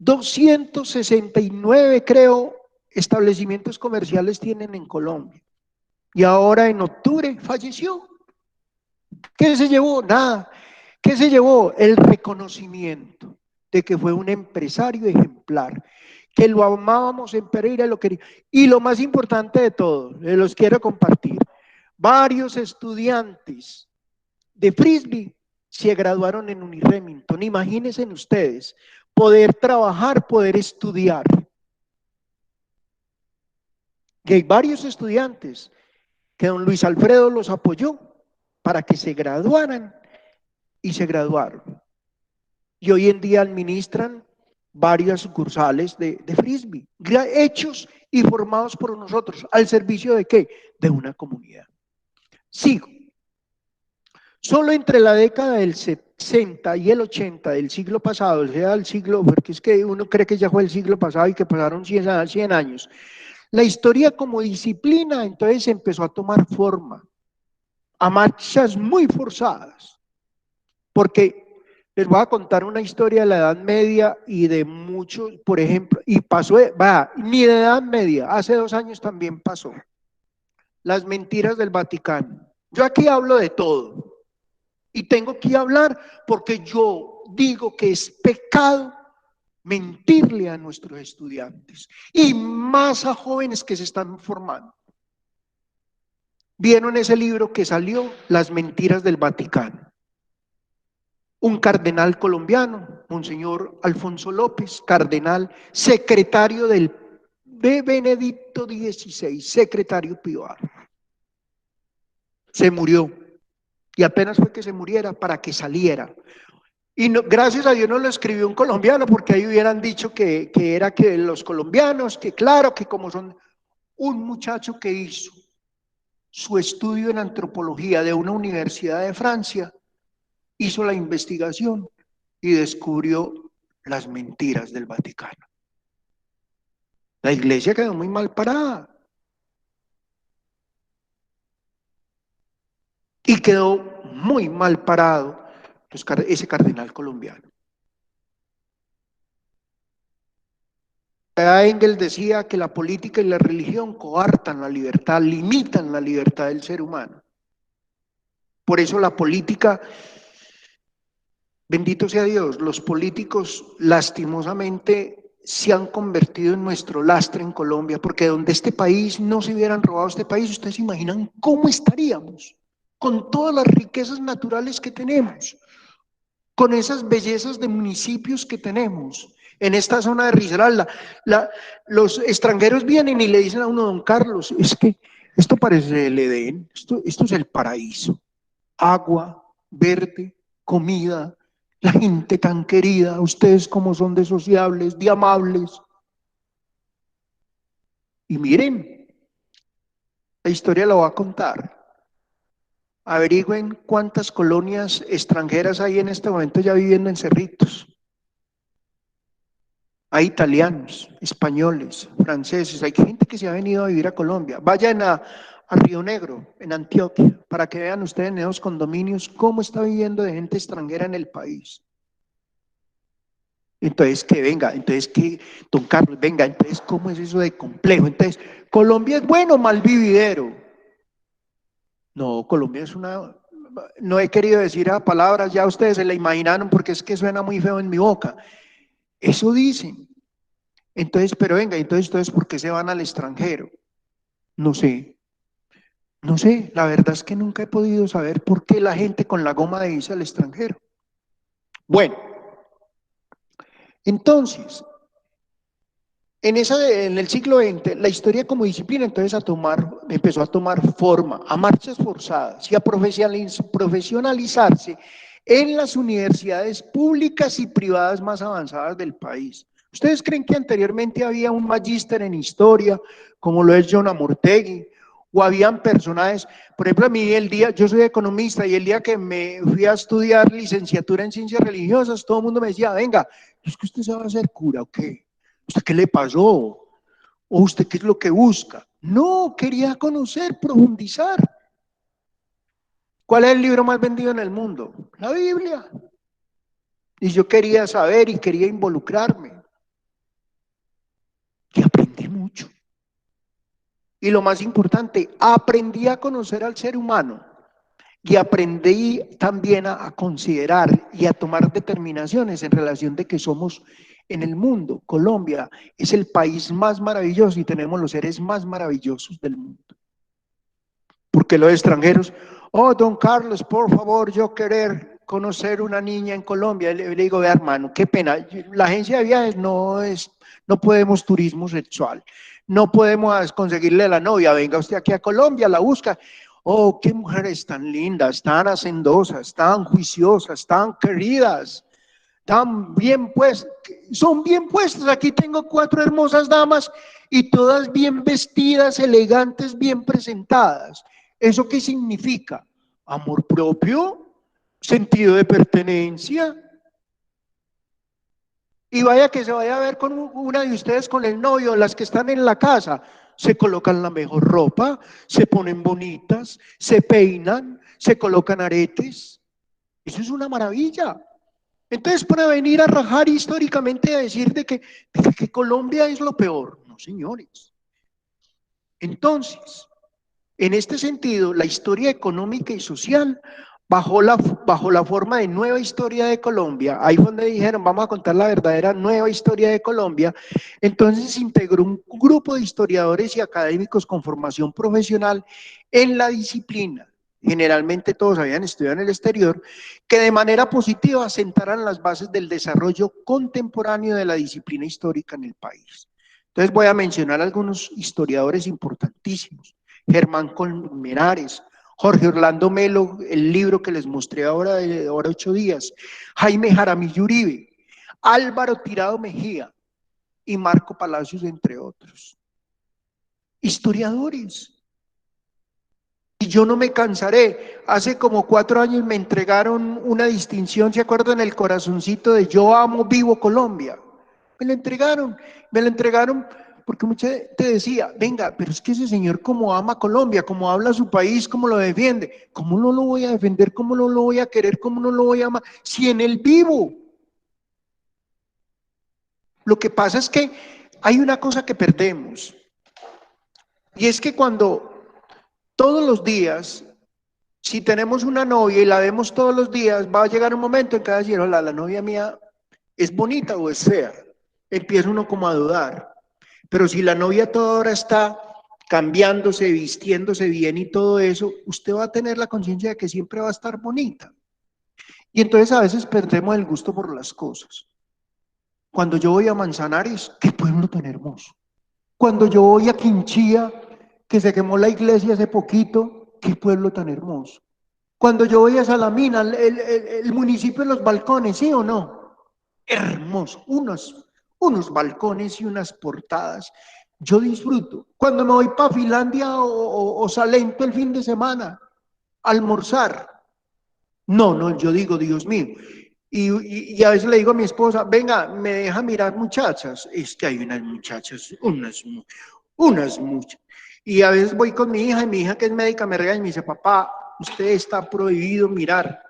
269, creo, establecimientos comerciales tienen en Colombia. Y ahora en octubre falleció. ¿Qué se llevó? Nada. ¿Qué se llevó? El reconocimiento de que fue un empresario ejemplar, que lo amábamos en Pereira y lo queríamos. Y lo más importante de todo, los quiero compartir. Varios estudiantes de Frisbee se graduaron en Uniremington. Imagínense ustedes, poder trabajar, poder estudiar. Y hay varios estudiantes que don Luis Alfredo los apoyó para que se graduaran y se graduaron. Y hoy en día administran varias sucursales de Frisbee, hechos y formados por nosotros. ¿Al servicio de qué? De una comunidad. Sigo. Solo entre la década del 60 y el 80 del siglo pasado, o sea, el siglo, porque es que uno cree que ya fue el siglo pasado y que pasaron 100 años, la historia como disciplina entonces empezó a tomar forma, a marchas muy forzadas, porque les voy a contar una historia de la Edad Media y de muchos, por ejemplo, y pasó, ni de Edad Media, hace 2 años también pasó, las mentiras del Vaticano. Yo aquí hablo de todo. Y tengo que hablar porque yo digo que es pecado mentirle a nuestros estudiantes y más a jóvenes que se están formando. ¿Vieron ese libro que salió, Las mentiras del Vaticano? Un cardenal colombiano, Monseñor Alfonso López, cardenal, secretario de Benedicto XVI, secretario privado. Se murió. Y apenas fue que se muriera para que saliera. Y no, gracias a Dios no lo escribió un colombiano, porque ahí hubieran dicho que era que los colombianos, que claro, que como son un muchacho que hizo su estudio en antropología de una universidad de Francia, hizo la investigación y descubrió las mentiras del Vaticano. La iglesia quedó muy mal parada. Y quedó muy mal parado ese cardenal colombiano. Engels decía que la política y la religión coartan la libertad, limitan la libertad del ser humano. Por eso la política, bendito sea Dios, los políticos lastimosamente se han convertido en nuestro lastre en Colombia, porque donde este país no se hubieran robado este país, ustedes se imaginan cómo estaríamos con todas las riquezas naturales que tenemos, con esas bellezas de municipios que tenemos. En esta zona de Risaralda, los extranjeros vienen y le dicen a uno, don Carlos, es que esto parece el Edén, esto es el paraíso. Agua, verde, comida, la gente tan querida, ustedes como son de sociables, de amables. Y miren, la historia la voy a contar. Averigüen cuántas colonias extranjeras hay en este momento ya viviendo en Cerritos. Hay italianos, españoles, franceses, hay gente que se ha venido a vivir a Colombia. Vayan a Río Negro, en Antioquia, para que vean ustedes en esos condominios cómo está viviendo de gente extranjera en el país. Entonces, que venga, entonces que, don Carlos, venga, entonces, ¿cómo es eso de complejo? Entonces, ¿Colombia es bueno o mal vividero? No, Colombia es una, no he querido decir a palabras, ya ustedes se la imaginaron porque es que suena muy feo en mi boca. Eso dicen. Entonces, pero venga, entonces, ¿por qué se van al extranjero? No sé. No sé, la verdad es que nunca he podido saber por qué la gente con la goma de irse al extranjero. Bueno, entonces, en el siglo XX, la historia como disciplina entonces empezó a tomar forma, a marchas forzadas y a profesionalizarse en las universidades públicas y privadas más avanzadas del país. ¿Ustedes creen que anteriormente había un magíster en historia, como lo es John Amortegui, o habían personajes? Por ejemplo, a mí yo soy economista, y el día que me fui a estudiar licenciatura en ciencias religiosas, todo el mundo me decía, venga, ¿es que usted se va a hacer cura o qué? ¿Usted qué le pasó? ¿O usted qué es lo que busca? No, quería conocer, profundizar. ¿Cuál es el libro más vendido en el mundo? La Biblia. Y yo quería saber y quería involucrarme. Y aprendí mucho. Y lo más importante, aprendí a conocer al ser humano y aprendí también a considerar y a tomar determinaciones en relación de que somos en el mundo. Colombia es el país más maravilloso y tenemos los seres más maravillosos del mundo. Porque los extranjeros, oh, don Carlos, por favor, yo querer conocer una niña en Colombia. Le digo, vea, hermano, qué pena, la agencia de viajes no podemos turismo sexual, no podemos conseguirle la novia, venga usted aquí a Colombia, la busca. Oh, qué mujeres tan lindas, tan hacendosas, tan juiciosas, tan queridas, tan bien puestas, son bien puestas. Aquí tengo 4 hermosas damas y todas bien vestidas, elegantes, bien presentadas. ¿Eso qué significa? Amor propio, sentido de pertenencia. Y vaya que se vaya a ver con una de ustedes con el novio, las que están en la casa, se colocan la mejor ropa, se ponen bonitas, se peinan, se colocan aretes. Eso es una maravilla. Entonces, para venir a rajar históricamente a decir de que Colombia es lo peor, no, señores. Entonces, en este sentido, la historia económica y social, bajo la forma de nueva historia de Colombia, ahí fue donde dijeron, vamos a contar la verdadera nueva historia de Colombia. Entonces se integró un grupo de historiadores y académicos con formación profesional en la disciplina. Generalmente todos habían estudiado en el exterior, que de manera positiva sentaran las bases del desarrollo contemporáneo de la disciplina histórica en el país. Entonces voy a mencionar algunos historiadores importantísimos. Germán Colmenares, Jorge Orlando Melo, el libro que les mostré ahora de 8 días, Jaime Jaramillo Uribe, Álvaro Tirado Mejía y Marco Palacios, entre otros. Historiadores. Y yo no me cansaré. Hace como 4 años me entregaron una distinción, ¿se acuerdan? El corazoncito de Yo amo vivo Colombia. Me lo entregaron porque mucha gente decía, venga, pero es que ese señor como ama Colombia, como habla su país, como lo defiende, ¿cómo no lo voy a defender? ¿Cómo no lo voy a querer? ¿Cómo no lo voy a amar? Si en él vivo. Lo que pasa es que hay una cosa que perdemos, y es que cuando todos los días, si tenemos una novia y la vemos todos los días, va a llegar un momento en que va a decir, hola, la novia mía es bonita o es fea. Empieza uno como a dudar. Pero si la novia toda hora está cambiándose, vistiéndose bien y todo eso, usted va a tener la conciencia de que siempre va a estar bonita. Y entonces a veces perdemos el gusto por las cosas. Cuando yo voy a Manzanares, qué pueblo tan hermoso. Cuando yo voy a Quinchía, que se quemó la iglesia hace poquito, qué pueblo tan hermoso. Cuando yo voy a Salamina, el municipio de los balcones, ¿sí o no? Hermoso, unos balcones y unas portadas. Yo disfruto. Cuando me voy para Finlandia o Salento el fin de semana, almorzar. No, no, yo digo, Dios mío. Y a veces le digo a mi esposa, venga, me deja mirar muchachas. Es que hay unas muchachas, unas muchas. Y a veces voy con mi hija y mi hija que es médica me regaña y me dice, papá, usted está prohibido mirar.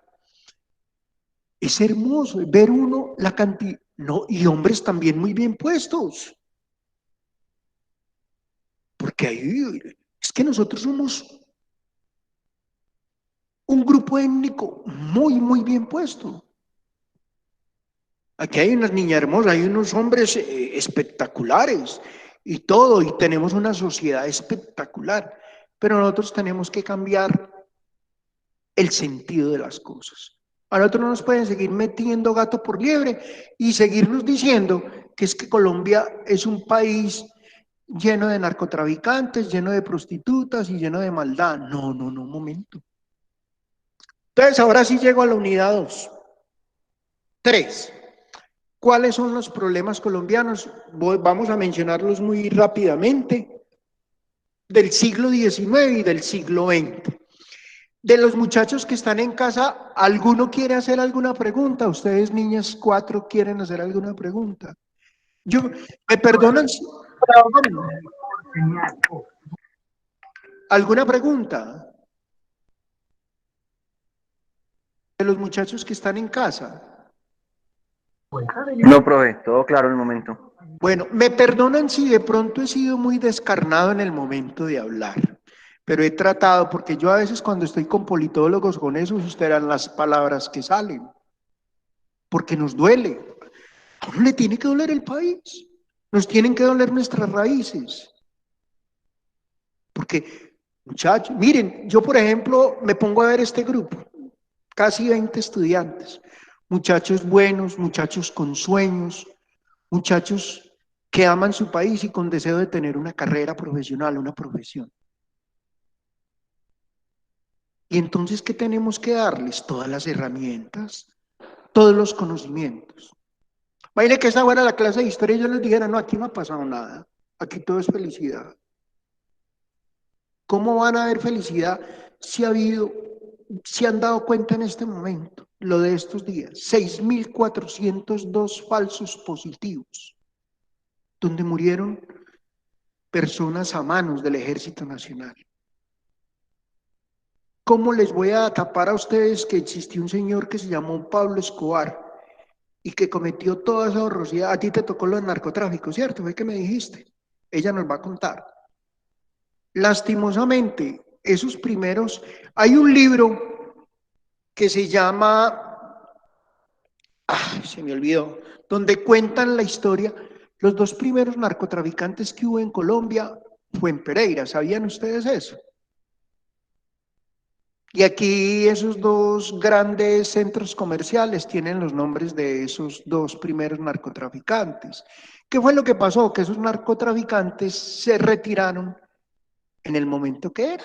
Es hermoso ver uno la cantidad, no, y hombres también muy bien puestos. Porque ahí, es que nosotros somos un grupo étnico muy, muy bien puesto. Aquí hay unas niñas hermosas, hay unos hombres espectaculares y todo, y tenemos una sociedad espectacular, pero nosotros tenemos que cambiar el sentido de las cosas. A nosotros no nos pueden seguir metiendo gato por liebre y seguirnos diciendo que es que Colombia es un país lleno de narcotraficantes, lleno de prostitutas y lleno de maldad. No, no, no, un momento. Entonces, ahora sí llego a la unidad 2. 3. ¿Cuáles son los problemas colombianos? Vamos a mencionarlos muy rápidamente, del siglo XIX y del siglo XX. De los muchachos que están en casa, ¿alguno quiere hacer alguna pregunta? Ustedes, niñas, 4, ¿quieren hacer alguna pregunta? ¿Me perdonan? ¿Alguna pregunta? De los muchachos que están en casa. No, profe, todo claro en el momento. Bueno, me perdonan si de pronto he sido muy descarnado en el momento de hablar, pero he tratado, porque yo a veces cuando estoy con politólogos, con esos, ustedes eran las palabras que salen, porque nos duele. ¿A uno le tiene que doler el país? Nos tienen que doler nuestras raíces. Porque, muchachos, miren, yo por ejemplo me pongo a ver este grupo, casi 20 estudiantes, muchachos buenos, muchachos con sueños, muchachos que aman su país y con deseo de tener una carrera profesional, una profesión. Y entonces, ¿qué tenemos que darles? Todas las herramientas, todos los conocimientos. Baile que esa fuera la clase de historia y yo les dijera, no, aquí no ha pasado nada, aquí todo es felicidad. ¿Cómo van a haber felicidad si si han dado cuenta en este momento, lo de estos días, 6.402 falsos positivos, donde murieron personas a manos del Ejército Nacional? ¿Cómo les voy a tapar a ustedes que existió un señor que se llamó Pablo Escobar y que cometió toda esa horrorosidad? A ti te tocó lo del narcotráfico, ¿cierto? Fue que me dijiste. Ella nos va a contar. Lastimosamente, esos primeros, hay un libro que se llama, se me olvidó, donde cuentan la historia. Los 2 primeros narcotraficantes que hubo en Colombia fue en Pereira, ¿sabían ustedes eso? Y aquí esos 2 grandes centros comerciales tienen los nombres de esos 2 primeros narcotraficantes. ¿Qué fue lo que pasó? Que esos narcotraficantes se retiraron en el momento que era.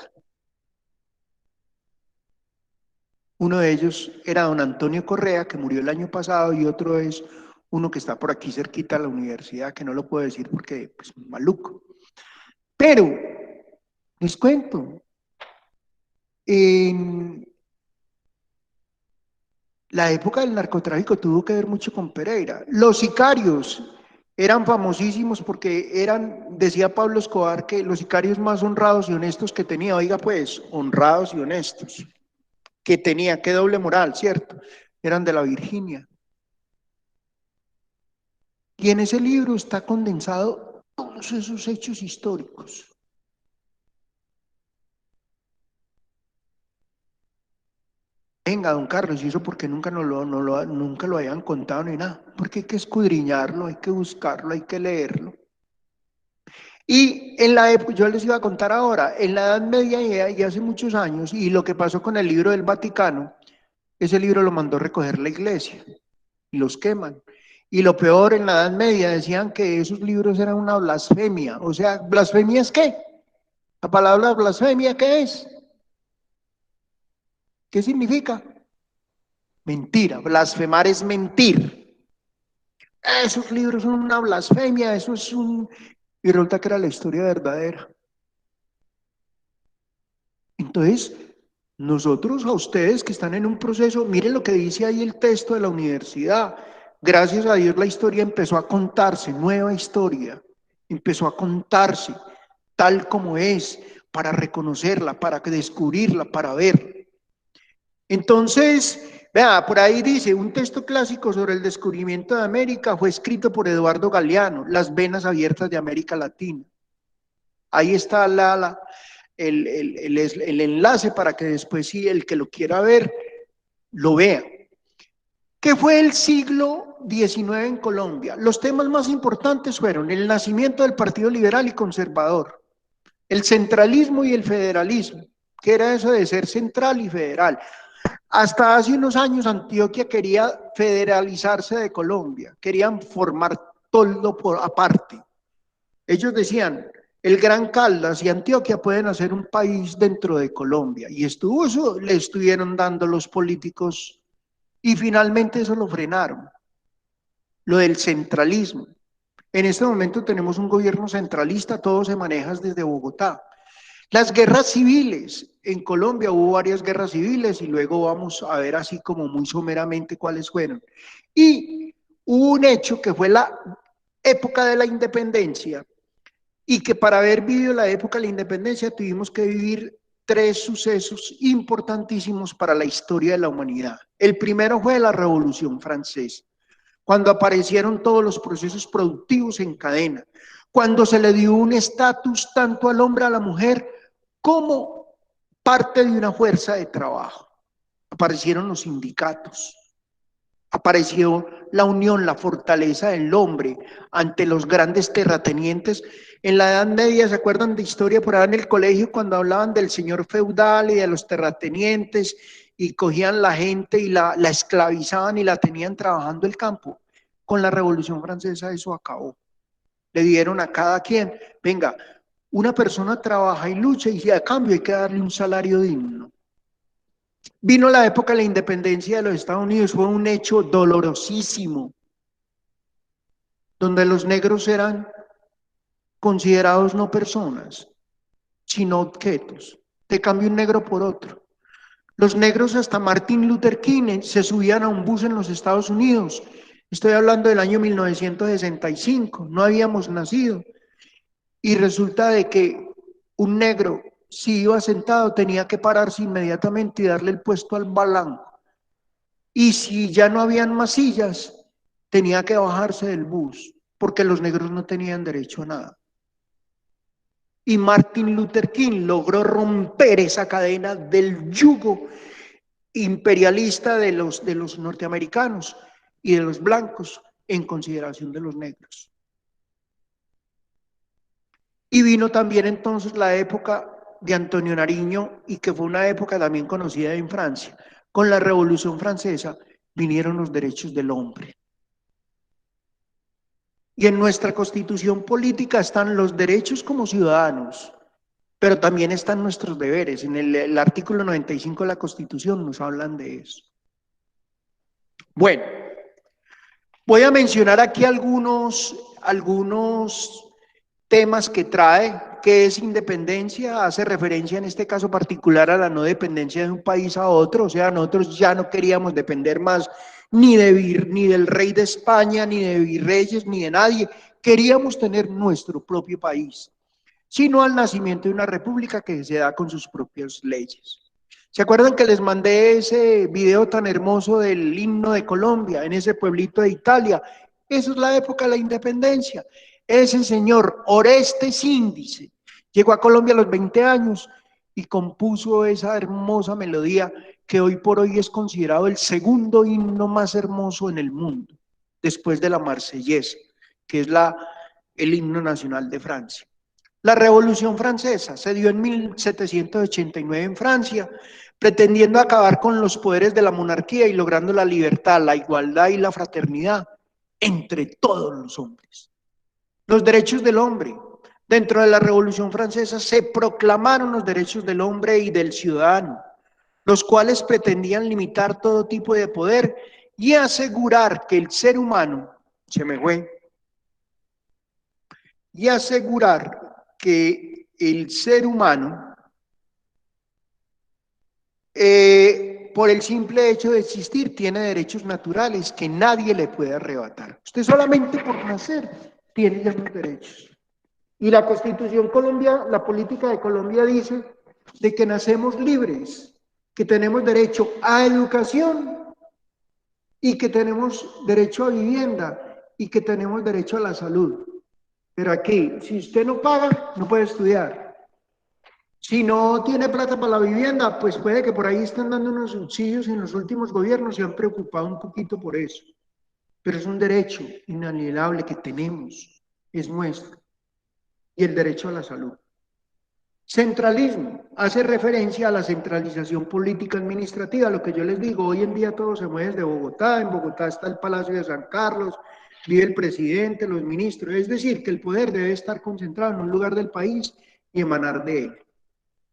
Uno de ellos era don Antonio Correa, que murió el año pasado, y otro es uno que está por aquí cerquita a la universidad, que no lo puedo decir porque, pues, maluco. Pero, les cuento, en la época del narcotráfico tuvo que ver mucho con Pereira. Los sicarios eran famosísimos porque eran, decía Pablo Escobar, que los sicarios más honrados y honestos que tenía, oiga pues, honrados y honestos, que tenía, qué doble moral, ¿cierto? Eran de la Virginia. Y en ese libro está condensado todos esos hechos históricos. Venga, don Carlos, y eso porque nunca nunca lo hayan contado ni nada, porque hay que escudriñarlo, hay que buscarlo, hay que leerlo. Y en la época, yo les iba a contar ahora, en la Edad Media y hace muchos años, y lo que pasó con el libro del Vaticano, ese libro lo mandó recoger la iglesia y los queman. Y lo peor, en la Edad Media decían que esos libros eran una blasfemia. O sea, ¿blasfemia es qué? La palabra blasfemia, ¿qué es? ¿Qué significa? Mentira. Blasfemar es mentir. Esos libros son una blasfemia, eso es un... Y resulta que era la historia verdadera. Entonces, nosotros a ustedes que están en un proceso, miren lo que dice ahí el texto de la universidad. Gracias a Dios la historia empezó a contarse, nueva historia, empezó a contarse tal como es, para reconocerla, para descubrirla, para ver. Entonces, vea, por ahí dice, un texto clásico sobre el descubrimiento de América fue escrito por Eduardo Galeano, Las venas abiertas de América Latina. Ahí está el enlace para que después, si el que lo quiera ver, lo vea. ¿Qué fue el siglo XIX en Colombia? Los temas más importantes fueron el nacimiento del Partido Liberal y Conservador, el centralismo y el federalismo. ¿Qué era eso de ser central y federal? Hasta hace unos años Antioquia quería federalizarse de Colombia, querían formar todo por aparte. Ellos decían, el Gran Caldas y Antioquia pueden hacer un país dentro de Colombia. Y estuvo eso, le estuvieron dando los políticos y finalmente eso lo frenaron. lo del centralismo. En este momento tenemos un gobierno centralista, todo se maneja desde Bogotá. Las guerras civiles, en Colombia hubo varias guerras civiles y luego vamos a ver así como muy someramente cuáles fueron. Y hubo un hecho que fue la época de la independencia y que para haber vivido la época de la independencia tuvimos que vivir tres sucesos importantísimos para la historia de la humanidad. El primero fue la Revolución Francesa, cuando aparecieron todos los procesos productivos en cadena, cuando se le dio un estatus tanto al hombre, a la mujer, como parte de una fuerza de trabajo. Aparecieron los sindicatos, apareció la unión, la fortaleza del hombre ante los grandes terratenientes. En la Edad Media, ¿se acuerdan de historia por ahí en el colegio cuando hablaban del señor feudal y de los terratenientes y cogían la gente y la esclavizaban y la tenían trabajando el campo? Con la Revolución Francesa eso acabó. Le dieron a cada quien, venga, una persona trabaja y lucha y a cambio hay que darle un salario digno. Vino la época de la independencia de los Estados Unidos, fue un hecho dolorosísimo, donde los negros eran considerados no personas, sino objetos. Te cambio un negro por otro. Los negros hasta Martin Luther King se subían a un bus en los Estados Unidos. Estoy hablando del año 1965, no habíamos nacido. Y resulta de que un negro, si iba sentado, tenía que pararse inmediatamente y darle el puesto al blanco. Y si ya no habían más sillas, tenía que bajarse del bus, porque los negros no tenían derecho a nada. Y Martin Luther King logró romper esa cadena del yugo imperialista de los norteamericanos y de los blancos en consideración de los negros. Y vino también entonces la época de Antonio Nariño, y que fue una época también conocida en Francia. Con la Revolución Francesa vinieron los derechos del hombre. Y en nuestra constitución política están los derechos como ciudadanos, pero también están nuestros deberes. En el artículo 95 de la Constitución nos hablan de eso. Bueno, voy a mencionar aquí algunos temas que trae, que es independencia, hace referencia en este caso particular a la no dependencia de un país a otro, o sea, nosotros ya no queríamos depender más ni del rey de España, ni de virreyes, ni de nadie, queríamos tener nuestro propio país, sino al nacimiento de una república que se da con sus propias leyes. ¿Se acuerdan que les mandé ese video tan hermoso del himno de Colombia, en ese pueblito de Italia? Esa es la época de la independencia. Ese señor Orestes Índice llegó a Colombia a los 20 años y compuso esa hermosa melodía que hoy por hoy es considerado el segundo himno más hermoso en el mundo, después de la Marsellesa, que es el himno nacional de Francia. La Revolución Francesa se dio en 1789 en Francia, pretendiendo acabar con los poderes de la monarquía y logrando la libertad, la igualdad y la fraternidad entre todos los hombres. Los derechos del hombre. Dentro de la Revolución Francesa se proclamaron los derechos del hombre y del ciudadano, los cuales pretendían limitar todo tipo de poder y asegurar que el ser humano, y asegurar que el ser humano, por el simple hecho de existir, tiene derechos naturales que nadie le puede arrebatar. Usted solamente por nacer tiene ya unos derechos. Y la Constitución Colombia, la política de Colombia dice de que nacemos libres, que tenemos derecho a educación y que tenemos derecho a vivienda y que tenemos derecho a la salud. Pero aquí, si usted no paga, no puede estudiar. Si no tiene plata para la vivienda, pues puede que por ahí estén dando unos subsidios en los últimos gobiernos, se han preocupado un poquito por eso. Pero es un derecho inalienable que tenemos, es nuestro. Y el derecho a la salud. Centralismo hace referencia a la centralización política administrativa, lo que yo les digo, hoy en día todo se mueve desde Bogotá, en Bogotá está el Palacio de San Carlos, vive el presidente, los ministros, es decir, que el poder debe estar concentrado en un lugar del país y emanar de él.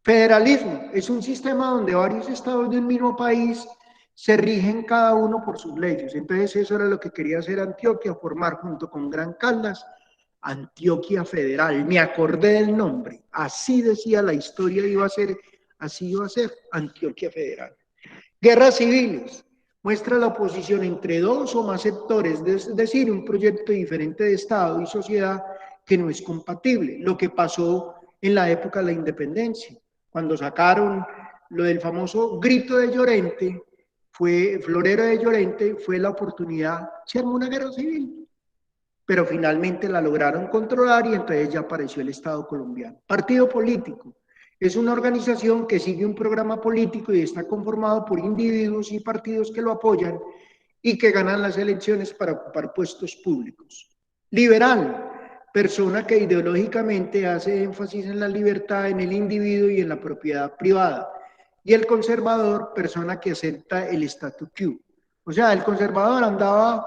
Federalismo es un sistema donde varios estados de un mismo país se rigen cada uno por sus leyes. Entonces eso era lo que quería hacer Antioquia, formar junto con Gran Caldas Antioquia Federal. Me acordé del nombre, así decía la historia, iba a ser, así iba a ser, Antioquia Federal. Guerras civiles, muestra la oposición entre dos o más sectores, es decir, un proyecto diferente de Estado y sociedad que no es compatible. Lo que pasó en la época de la independencia, cuando sacaron lo del famoso grito de Llorente, fue Florero de Llorente, fue la oportunidad, se armó una guerra civil, pero finalmente la lograron controlar y entonces ya apareció el Estado colombiano. Partido político. Es una organización que sigue un programa político y está conformado por individuos y partidos que lo apoyan y que ganan las elecciones para ocupar puestos públicos. Liberal, persona que ideológicamente hace énfasis en la libertad, en el individuo y en la propiedad privada. Y el conservador, persona que acepta el statu quo. O sea, el conservador andaba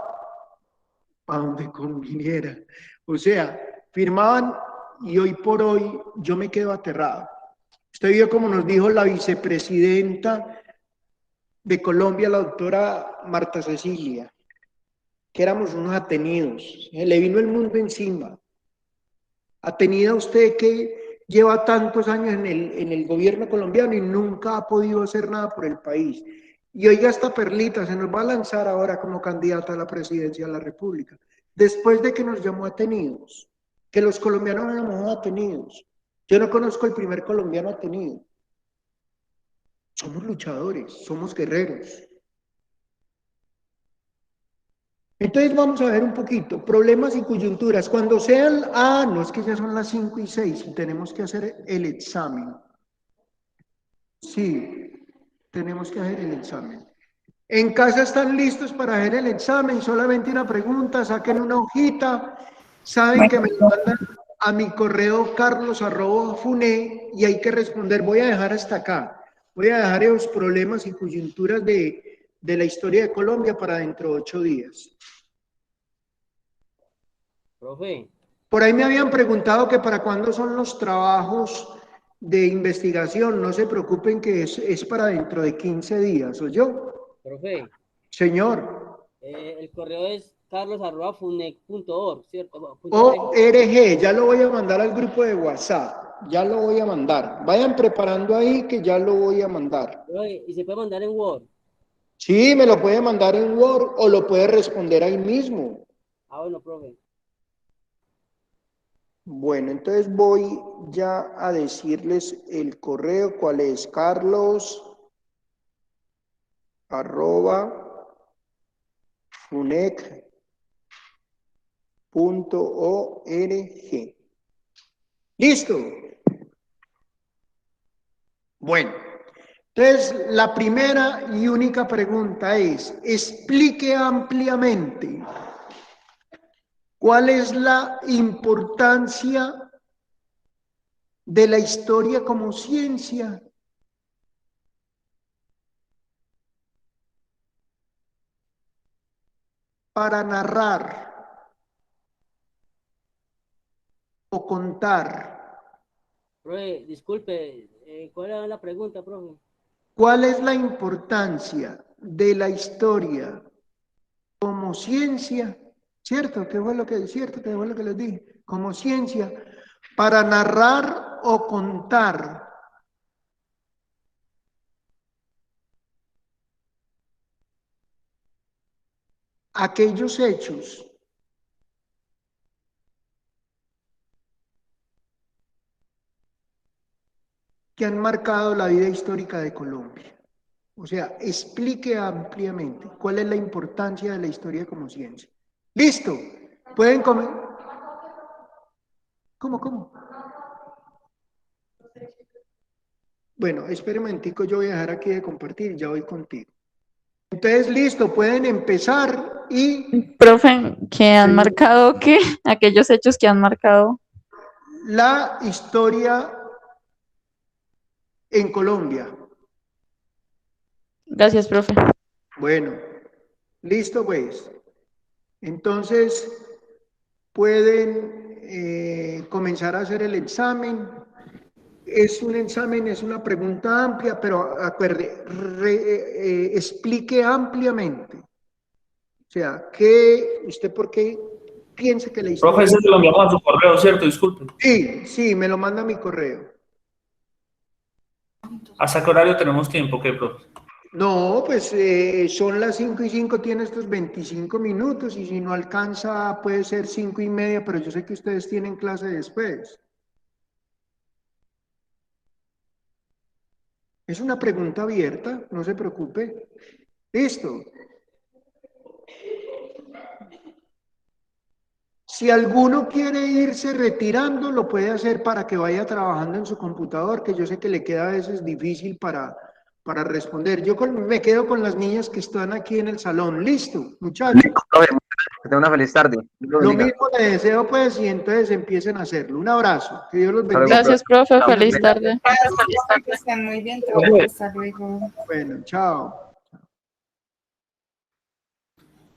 a donde conviniera. O sea, firmaban y hoy por hoy yo me quedo aterrado. Usted vio como nos dijo la vicepresidenta de Colombia, la doctora Marta Cecilia, que éramos unos atenidos. Le vino el mundo encima. Atenida usted que lleva tantos años en el gobierno colombiano y nunca ha podido hacer nada por el país. Y oiga esta perlita, se nos va a lanzar ahora como candidata a la presidencia de la República. Después de que nos llamó atenidos, que los colombianos nos llamamos atenidos. Yo no conozco el primer colombiano atenido. Somos luchadores, somos guerreros. Entonces vamos a ver un poquito, problemas y coyunturas. Cuando sean, no es que ya son las 5 y 6 y tenemos que hacer el examen. Sí, tenemos que hacer el examen. En casa están listos para hacer el examen, solamente una pregunta, saquen una hojita, saben que me lo mandan a mi correo carlos@fune y hay que responder. Voy a dejar hasta acá, voy a dejar esos problemas y coyunturas de la historia de Colombia para dentro de 8 días. Profe, Por ahí me habían preguntado que para cuándo son los trabajos de investigación. No se preocupen que es para dentro de 15 días, ¿o yo? profe, Señor, el correo es carlos@funec.org, ¿cierto? ORG, ya lo voy a mandar al grupo de WhatsApp, ya lo voy a mandar. Vayan preparando ahí que ya lo voy a mandar. Profe, y se puede mandar en Word. Sí, me lo puede mandar en Word o lo puede responder ahí mismo. Bueno, profe. Bueno, entonces voy ya a decirles el correo, cuál es, carlos@funec.org. ¿Listo? Bueno, entonces la primera y única pregunta es, explique ampliamente cuál es la importancia de la historia como ciencia para narrar o contar. Profe, disculpe, ¿cuál era la pregunta, profe? ¿Cuál es la importancia de la historia como ciencia? ¿Cierto? ¿Qué fue lo que les dije? Como ciencia para narrar o contar aquellos hechos que han marcado la vida histórica de Colombia. O sea, explique ampliamente cuál es la importancia de la historia como ciencia. ¿Listo? ¿Pueden comer? ¿Cómo? Bueno, espere un momentico, yo voy a dejar aquí de compartir y ya voy contigo. Entonces, listo, pueden empezar y... Profe, que han marcado qué, aquellos hechos que han marcado. La historia en Colombia. Gracias, profe. Bueno, listo pues. Entonces, pueden comenzar a hacer el examen. Es un examen, es una pregunta amplia, pero acuerde, explique ampliamente. O sea, ¿usted por qué piensa que la historia... Profe, ese se lo enviamos a su correo, ¿cierto? Disculpe. Sí, me lo manda a mi correo. ¿Hasta qué horario tenemos tiempo? ¿Qué, profe? No, pues son las 5:05, tiene estos 25 minutos y si no alcanza puede ser 5:30, pero yo sé que ustedes tienen clase después. Es una pregunta abierta, no se preocupe. Listo. Si alguno quiere irse retirando, lo puede hacer para que vaya trabajando en su computador, que yo sé que le queda a veces difícil para responder. Me quedo con las niñas que están aquí en el salón. Listo, muchachos. Listo, profe, que tenga una feliz tarde. Dios lo Lo bendiga. mismo le deseo, pues, y entonces empiecen a hacerlo. Un abrazo. Que Dios los Hasta luego, bendiga. Gracias, profe. Feliz tarde. Gracias, que estén muy bien todos. Hasta luego. Bueno, chao.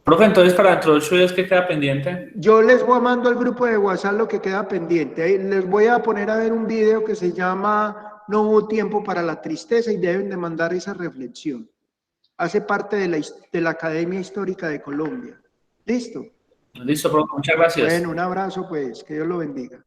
Profe, entonces para dentro de 8 días, ¿qué queda pendiente? Yo les voy mando al grupo de WhatsApp lo que queda pendiente. Ahí les voy a poner a ver un video que se llama No hubo tiempo para la tristeza y deben de mandar esa reflexión. Hace parte de la Academia Histórica de Colombia. ¿Listo? Listo, profe, muchas gracias. Bueno, un abrazo, pues. Que Dios lo bendiga.